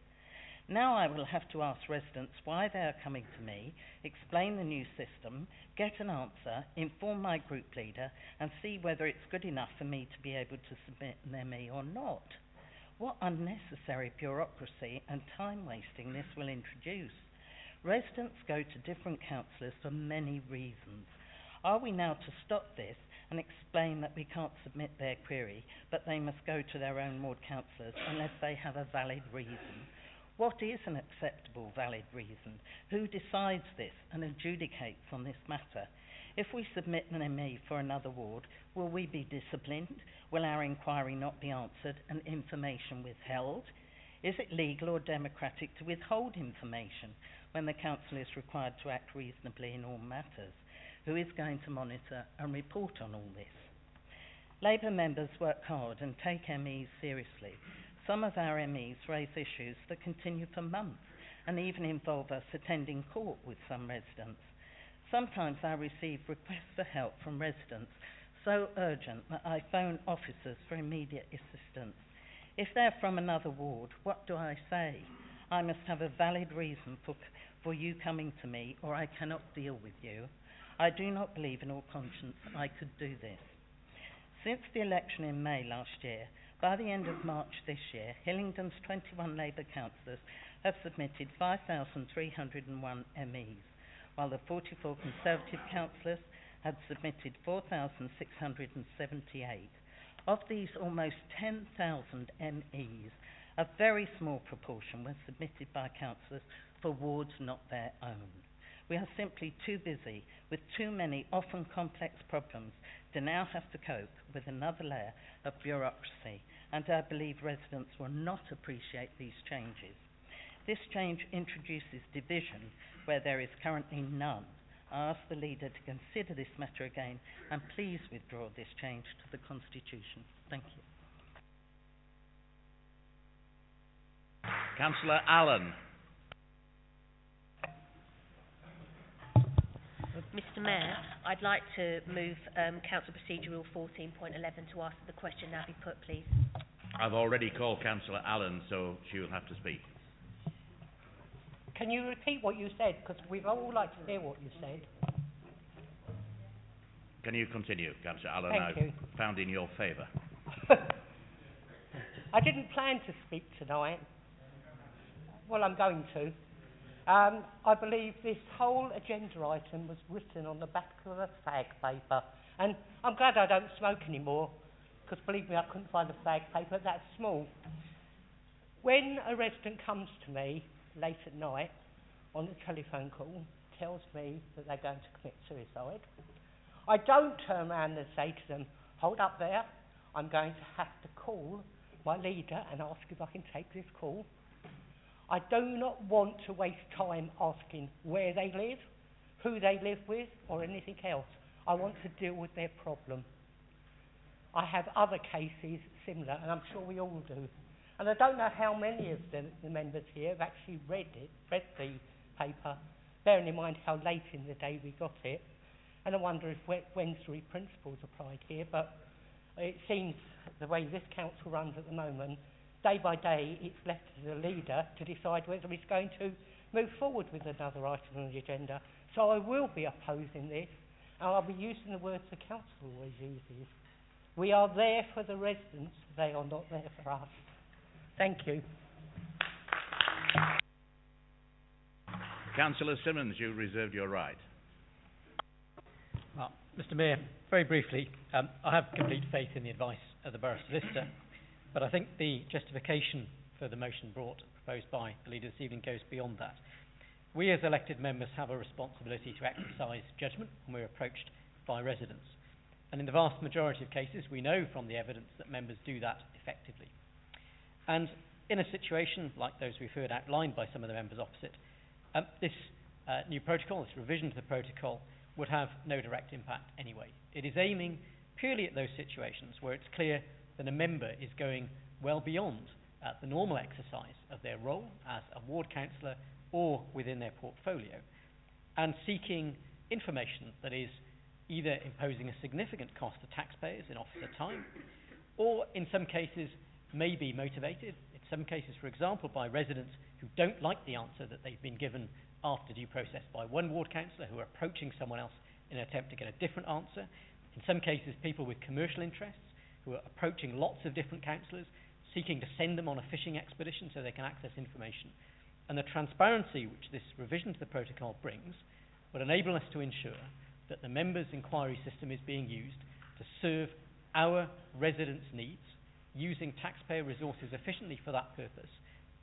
Now I will have to ask residents why they are coming to me, explain the new system, get an answer, inform my group leader, and see whether it's good enough for me to be able to submit an ME or not. What unnecessary bureaucracy and time wasting this will introduce. Residents go to different councillors for many reasons. Are we now to stop this and explain that we can't submit their query, but they must go to their own ward councillors unless they have a valid reason? What is an acceptable valid reason? Who decides this and adjudicates on this matter? If we submit an ME for another ward, will we be disciplined? Will our inquiry not be answered and information withheld? Is it legal or democratic to withhold information when the council is required to act reasonably in all matters? Who is going to monitor and report on all this? Labour members work hard and take MEs seriously. Some of our MEs raise issues that continue for months and even involve us attending court with some residents. Sometimes I receive requests for help from residents so urgent that I phone officers for immediate assistance. If they're from another ward, what do I say? I must have a valid reason for you coming to me, or I cannot deal with you. I do not believe in all conscience I could do this. Since the election in May last year, by the end of March this year, Hillingdon's 21 Labour councillors have submitted 5,301 MEs, while the 44 Conservative councillors had submitted 4,678. Of these almost 10,000 MEs, a very small proportion were submitted by councillors for wards not their own. We are simply too busy with too many often complex problems to now have to cope with another layer of bureaucracy, and I believe residents will not appreciate these changes. This change introduces division where there is currently none. I ask the leader to consider this matter again and please withdraw this change to the Constitution. Thank you. Councillor Allen. Mr Mayor, I'd like to move Council Procedure Rule 14.11 to ask that the question now be put, please. I've already called Councillor Allen, so she will have to speak. Can you repeat what you said? Because we'd all like to hear what you said. Can you continue, Councillor Allen? Thank you. I've found in your favour. I didn't plan to speak tonight. Well, I'm going to. I believe this whole agenda item was written on the back of a fag paper. And I'm glad I don't smoke anymore, because believe me, I couldn't find a fag paper that small. When a resident comes to me late at night on the telephone call, tells me that they're going to commit suicide, I don't turn around and say to them, hold up there, I'm going to have to call my leader and ask if I can take this call. I do not want to waste time asking where they live, who they live with, or anything else. I want to deal with their problem. I have other cases similar, and I'm sure we all do. And I don't know how many of the members here have actually read the paper, bearing in mind how late in the day we got it. And I wonder if Wednesday principles applied here, but it seems the way this council runs at the moment, day by day, it's left to the leader to decide whether he's going to move forward with another item on the agenda. So I will be opposing this, and I'll be using the words the council always uses. We are there for the residents, they are not there for us. Thank you. Councillor Simmons, you reserved your right. Well, Mr Mayor, very briefly, I have complete faith in the advice of the Borough Solicitor, but I think the justification for the motion proposed by the leader this evening goes beyond that. We as elected members have a responsibility to exercise judgment when we're approached by residents. And in the vast majority of cases, we know from the evidence that members do that effectively. And in a situation like those we've heard outlined by some of the members opposite, this new protocol, this revision to the protocol, would have no direct impact anyway. It is aiming purely at those situations where it's clear that a member is going well beyond the normal exercise of their role as a ward councillor or within their portfolio, and seeking information that is either imposing a significant cost to taxpayers in officer time, or in some cases may be motivated, in some cases, for example, by residents who don't like the answer that they've been given after due process by one ward councillor, who are approaching someone else in an attempt to get a different answer. In some cases, people with commercial interests who are approaching lots of different councillors, seeking to send them on a fishing expedition so they can access information. And the transparency which this revision to the protocol brings would enable us to ensure that the members' inquiry system is being used to serve our residents' needs, using taxpayer resources efficiently for that purpose,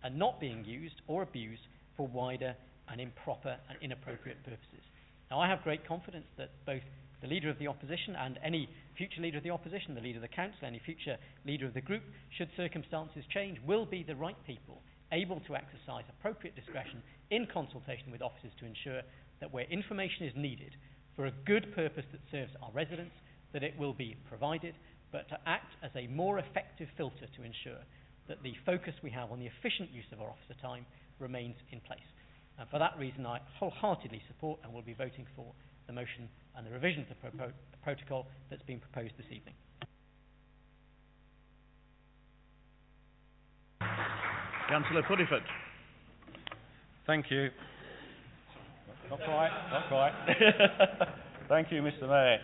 and not being used or abused for wider and improper and inappropriate purposes. Now, I have great confidence that both the Leader of the Opposition and any future Leader of the Opposition, the Leader of the Council, any future Leader of the Group, should circumstances change, will be the right people able to exercise appropriate discretion in consultation with officers to ensure that where information is needed for a good purpose that serves our residents, that it will be provided, but to act as a more effective filter to ensure that the focus we have on the efficient use of our officer time remains in place. And for that reason, I wholeheartedly support and will be voting for the motion and the revision to the protocol that's been proposed this evening. Councillor Puddifoot. Thank you. Not quite. Thank you, Mr Mayor.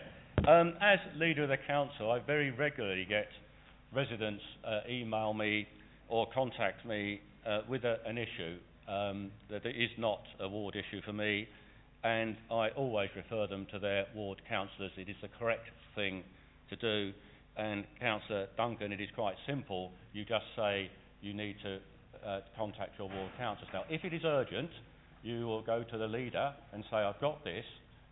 As leader of the council, I very regularly get residents email me or contact me with an issue that is not a ward issue for me, and I always refer them to their ward councillors. It is the correct thing to do. And Councillor Duncan, it is quite simple. You just say you need to contact your ward councillors. Now, if it is urgent, you will go to the leader and say, I've got this,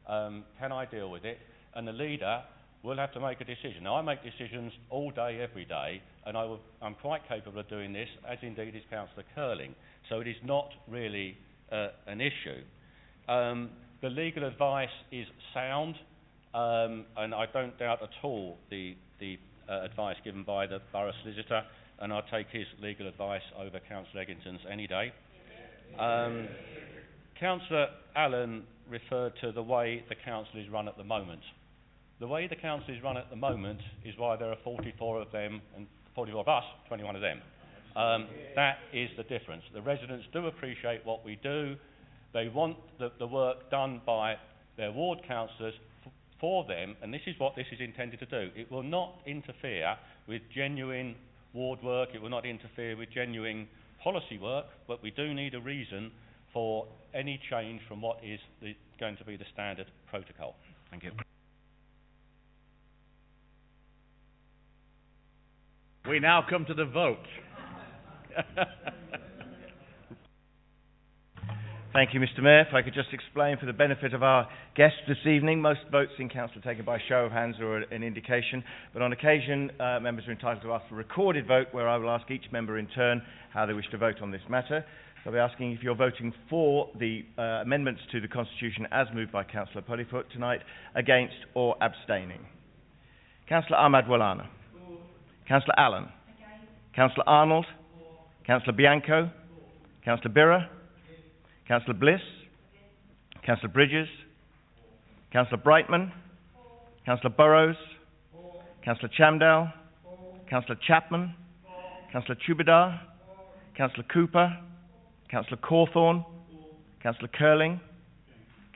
can I deal with it? And the leader will have to make a decision. Now, I make decisions all day, every day, and I'm quite capable of doing this, as indeed is Councillor Curling. So it is not really an issue. The legal advice is sound, and I don't doubt at all the advice given by the Borough Solicitor, and I'll take his legal advice over Councillor Eggington's any day. Councillor Allen referred to the way the council is run at the moment. The way the council is run at the moment is why there are 44 of them and 44 of us, 21 of them. That is the difference. The residents do appreciate what we do. They want the work done by their ward councillors for them, and this is what this is intended to do. It will not interfere with genuine ward work. It will not interfere with genuine policy work, but we do need a reason for any change from what is going to be the standard protocol. Thank you. We now come to the vote. Thank you, Mr. Mayor. If I could just explain for the benefit of our guests this evening, most votes in council are taken by show of hands or an indication, but on occasion members are entitled to ask for a recorded vote where I will ask each member in turn how they wish to vote on this matter. So I'll be asking if you're voting for the amendments to the Constitution as moved by Councillor Puddifoot tonight, against or abstaining. Councillor Ahmad Walana. Councillor Allen. Councillor Arnold. Councillor Bianco. Councillor Birra. Councillor Bliss. Councillor Bridges. Councillor Brightman. Councillor Burrows. Councillor Chamdale. Councillor Chapman. Councillor Chubidar. Councillor Cooper. Councillor Cawthorne. Councillor Curling.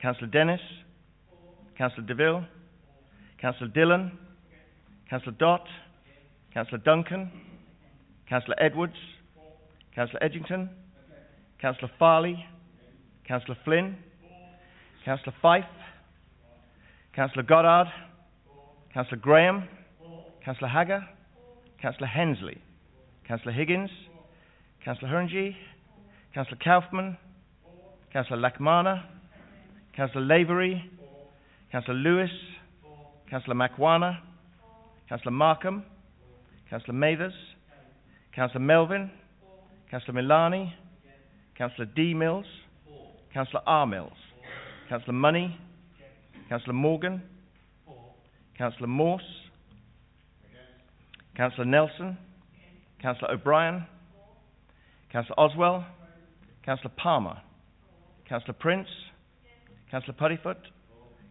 Councillor Dennis. Councillor DeVille. Councillor Dillon. Councillor Dott. Councillor Duncan. Councillor Edwards. Councillor Edgington. Councillor Farley. Councillor Flynn. Councillor Fife. Councillor Goddard. Councillor Graham. Councillor Hagger. Councillor Hensley. Councillor Higgins. Councillor Herngee. Councillor Kaufman. Councillor Lakmana. Councillor Lavery. Councillor Lewis. Councillor Makwana. Councillor Markham. Councillor Mathers. Councillor Melvin. Councillor Milani. Councillor D. Mills. Councillor R. Mills. Councillor Money. Councillor Morgan. Councillor Morse. Councillor Nelson. Councillor O'Brien. Councillor Oswell. Councillor Palmer. Councillor Prince. Councillor Puddifoot.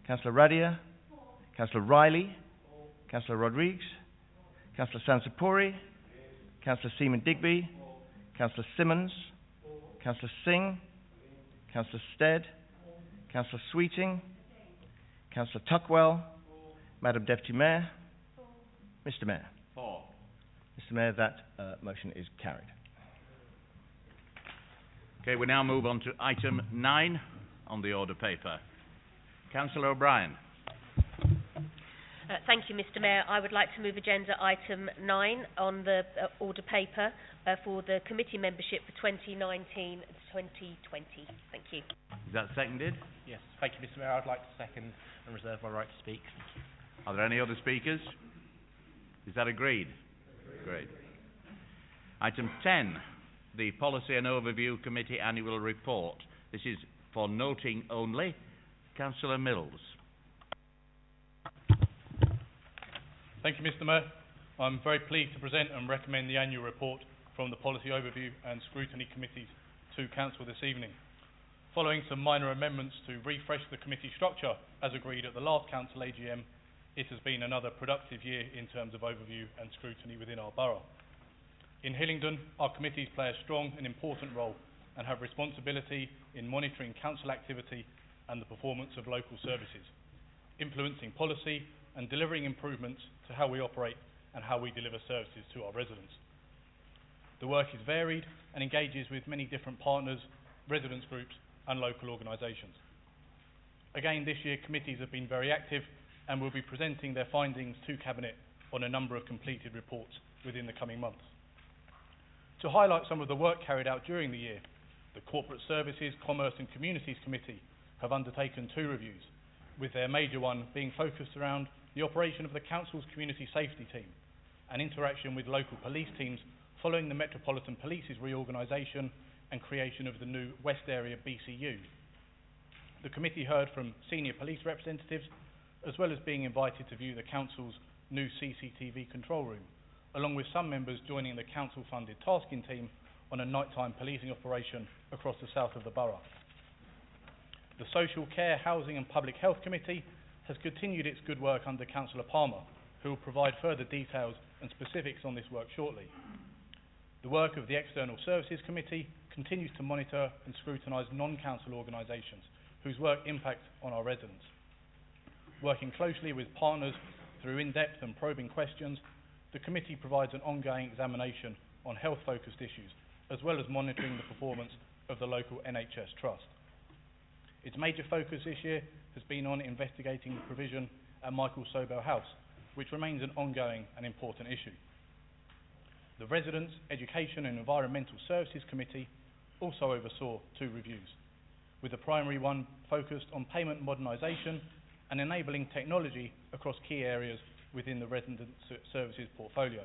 Councillor Radia. Councillor Riley. Councillor Rodrigues. Councillor Sansapuri. Councillor Seaman Digby. Councillor Simmons. Councillor Singh. Councillor Stead. Councillor Sweeting. Councillor Tuckwell. Madam Deputy Mayor. Mr. Mayor. For. Mr. Mayor, that motion is carried. Okay, we now move on to item 9 on the order paper. Councillor O'Brien. Thank you, Mr. Mayor. I would like to move agenda item 9 on the order paper for the committee membership for 2019 and 2020. Thank you. Is that seconded? Yes, thank you, Mr. Mayor. I'd like to second and reserve my right to speak. Thank you. Are there any other speakers? Is that agreed? Great. Item 10, the Policy and Overview Committee Annual Report. This is for noting only. Councillor Mills. Thank you, Mr. Mayor. I'm very pleased to present and recommend the annual report from the Policy Overview and Scrutiny Committees to Council this evening. Following some minor amendments to refresh the committee structure as agreed at the last Council AGM, it has been another productive year in terms of overview and scrutiny within our borough. In Hillingdon, our committees play a strong and important role and have responsibility in monitoring council activity and the performance of local services, influencing policy and delivering improvements to how we operate and how we deliver services to our residents. The work is varied and engages with many different partners, residents groups and local organisations. Again, this year committees have been very active and will be presenting their findings to Cabinet on a number of completed reports within the coming months. To highlight some of the work carried out during the year, the Corporate Services, Commerce and Communities Committee have undertaken 2 reviews, with their major one being focused around the operation of the Council's Community Safety Team and interaction with local police teams following the Metropolitan Police's reorganisation and creation of the new West Area BCU. The committee heard from senior police representatives, as well as being invited to view the Council's new CCTV control room, along with some members joining the Council-funded tasking team on a nighttime policing operation across the south of the borough. The Social Care, Housing and Public Health Committee has continued its good work under Councillor Palmer, who will provide further details and specifics on this work shortly. The work of the External Services Committee continues to monitor and scrutinise non-council organisations whose work impacts on our residents. Working closely with partners through in-depth and probing questions, the committee provides an ongoing examination on health-focused issues, as well as monitoring the performance of the local NHS Trust. Its major focus this year has been on investigating the provision at Michael Sobel House, which remains an ongoing and important issue. The Residents, Education and Environmental Services Committee also oversaw 2 reviews, with the primary one focused on payment modernisation and enabling technology across key areas within the resident services portfolio.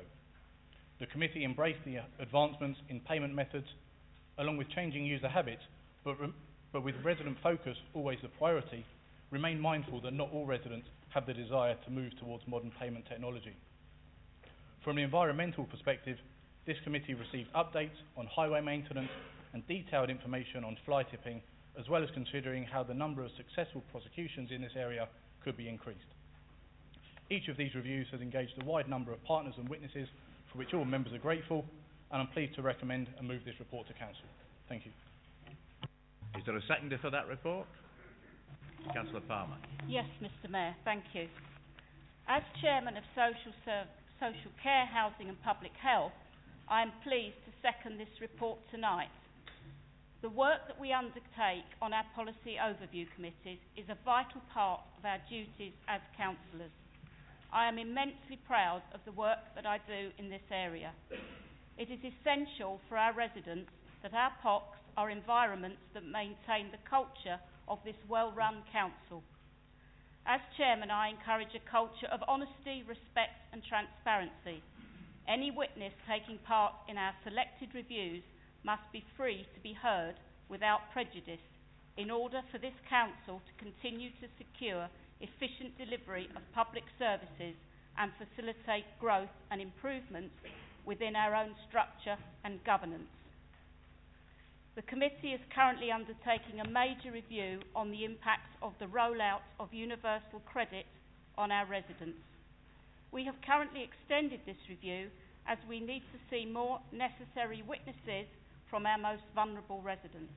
The committee embraced the advancements in payment methods, along with changing user habits, but with resident focus always the priority, remain mindful that not all residents have the desire to move towards modern payment technology. From an environmental perspective, this committee received updates on highway maintenance and detailed information on fly tipping, as well as considering how the number of successful prosecutions in this area could be increased. Each of these reviews has engaged a wide number of partners and witnesses, for which all members are grateful, and I'm pleased to recommend and move this report to Council. Thank you. Is there a seconder for that report? Councillor Palmer. Yes, Mr Mayor, thank you. As Chairman of Social Care, Housing and Public Health, I am pleased to second this report tonight. The work that we undertake on our policy overview committees is a vital part of our duties as councillors. I am immensely proud of the work that I do in this area. It is essential for our residents that our POCs are environments that maintain the culture of this well-run council. As Chairman, I encourage a culture of honesty, respect and transparency. Any witness taking part in our selected reviews must be free to be heard without prejudice in order for this council to continue to secure efficient delivery of public services and facilitate growth and improvements within our own structure and governance. The committee is currently undertaking a major review on the impacts of the rollout of universal credit on our residents. We have currently extended this review as we need to see more necessary witnesses from our most vulnerable residents.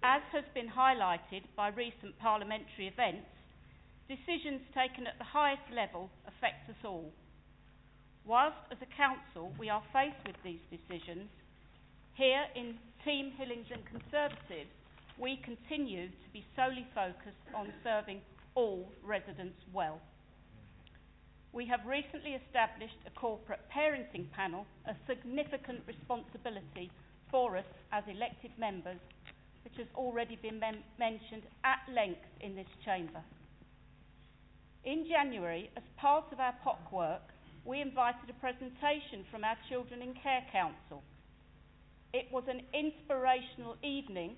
As has been highlighted by recent parliamentary events, decisions taken at the highest level affect us all. Whilst as a council we are faced with these decisions, here in Team Hillingdon Conservatives we continue to be solely focused on serving all residents well. We have recently established a corporate parenting panel, a significant responsibility for us as elected members, which has already been mentioned at length in this chamber. In January, as part of our POC work, we invited a presentation from our Children in Care Council. It was an inspirational evening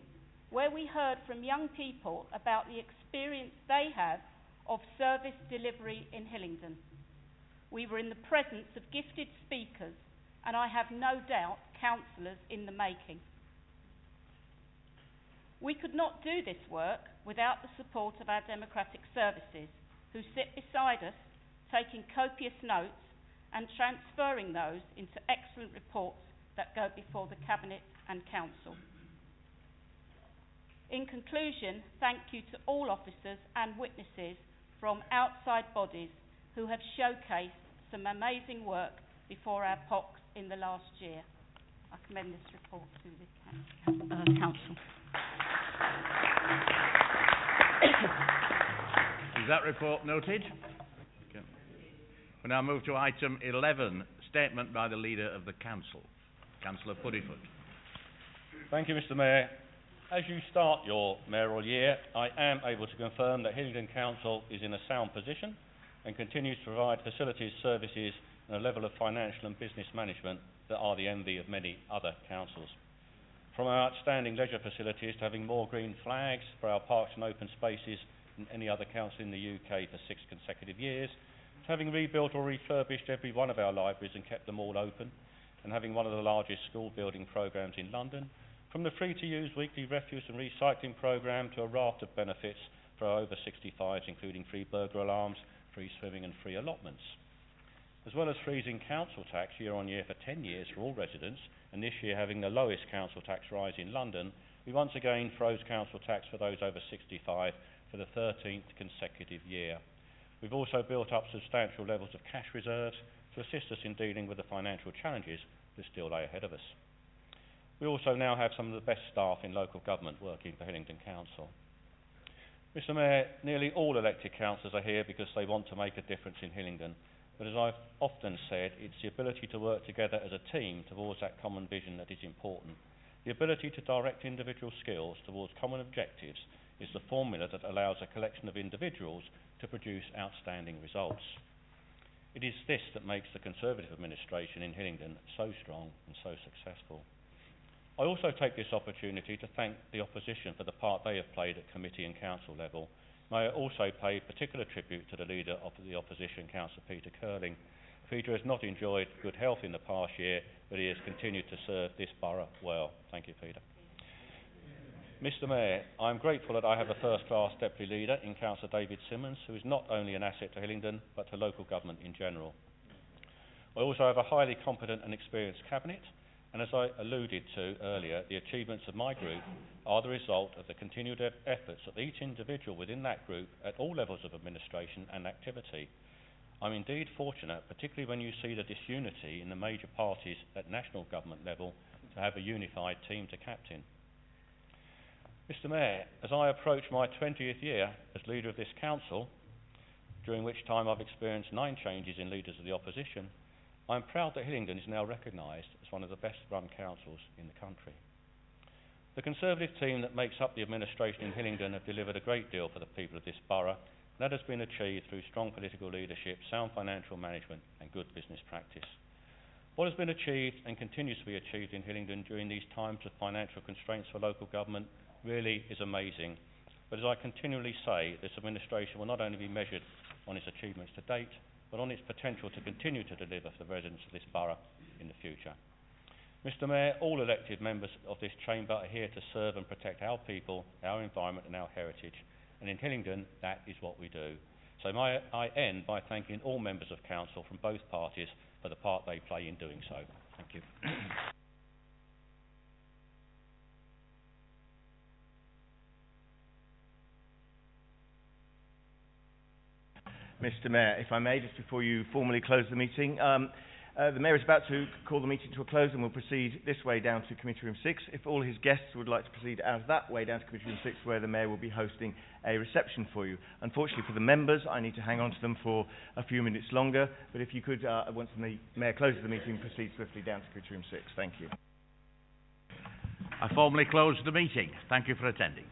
where we heard from young people about the experience they have of service delivery in Hillingdon. We were in the presence of gifted speakers, and I have no doubt councillors in the making. We could not do this work without the support of our democratic services, who sit beside us, taking copious notes and transferring those into excellent reports that go before the Cabinet and Council. In conclusion, thank you to all officers and witnesses from outside bodies who have showcased some amazing work before our POCs in the last year. I commend this report to the Council. Is that report noted? Okay. We now move to item 11, statement by the Leader of the Council, Councillor Puddifoot. Thank you, Mr. Mayor. As you start your mayoral year, I am able to confirm that Hillingdon Council is in a sound position and continues to provide facilities, services and a level of financial and business management that are the envy of many other councils. From our outstanding leisure facilities to having more green flags for our parks and open spaces than any other council in the UK for 6 consecutive years, to having rebuilt or refurbished every one of our libraries and kept them all open, and having one of the largest school building programmes in London, from the free-to-use weekly refuse and recycling programme to a raft of benefits for our over 65s, including free burglar alarms, free swimming and free allotments. As well as freezing council tax year on year for 10 years for all residents, and this year having the lowest council tax rise in London, we once again froze council tax for those over 65 for the 13th consecutive year. We've also built up substantial levels of cash reserves to assist us in dealing with the financial challenges that still lay ahead of us. We also now have some of the best staff in local government working for Hillingdon Council. Mr. Mayor, nearly all elected councillors are here because they want to make a difference in Hillingdon, but as I've often said, it's the ability to work together as a team towards that common vision that is important. The ability to direct individual skills towards common objectives is the formula that allows a collection of individuals to produce outstanding results. It is this that makes the Conservative administration in Hillingdon so strong and so successful. I also take this opportunity to thank the opposition for the part they have played at committee and council level. May I also pay particular tribute to the Leader of the Opposition, Councillor Peter Curling. Peter has not enjoyed good health in the past year, but he has continued to serve this borough well. Thank you, Peter. Mr. Mayor, I am grateful that I have a first-class Deputy Leader in Councillor David Simmons, who is not only an asset to Hillingdon, but to local government in general. I also have a highly competent and experienced Cabinet, and as I alluded to earlier, the achievements of my group are the result of the continued efforts of each individual within that group at all levels of administration and activity. I'm indeed fortunate, particularly when you see the disunity in the major parties at national government level, to have a unified team to captain. Mr. Mayor, as I approach my 20th year as Leader of this Council, during which time I've experienced 9 changes in Leaders of the Opposition, I'm proud that Hillingdon is now recognised as one of the best-run councils in the country. The Conservative team that makes up the administration in Hillingdon have delivered a great deal for the people of this borough, and that has been achieved through strong political leadership, sound financial management and good business practice. What has been achieved and continues to be achieved in Hillingdon during these times of financial constraints for local government really is amazing. But as I continually say, this administration will not only be measured on its achievements to date, but on its potential to continue to deliver for the residents of this borough in the future. Mr. Mayor, all elected members of this chamber are here to serve and protect our people, our environment and our heritage. And in Hillingdon, that is what we do. So I end by thanking all members of council from both parties for the part they play in doing so. Thank you. Mr. Mayor, if I may, just before you formally close the meeting, the Mayor is about to call the meeting to a close and will proceed this way down to Committee Room 6. If all his guests would like to proceed out that way down to Committee Room 6, where the Mayor will be hosting a reception for you. Unfortunately for the members, I need to hang on to them for a few minutes longer, but if you could, once the Mayor closes the meeting, proceed swiftly down to Committee Room 6. Thank you. I formally close the meeting. Thank you for attending.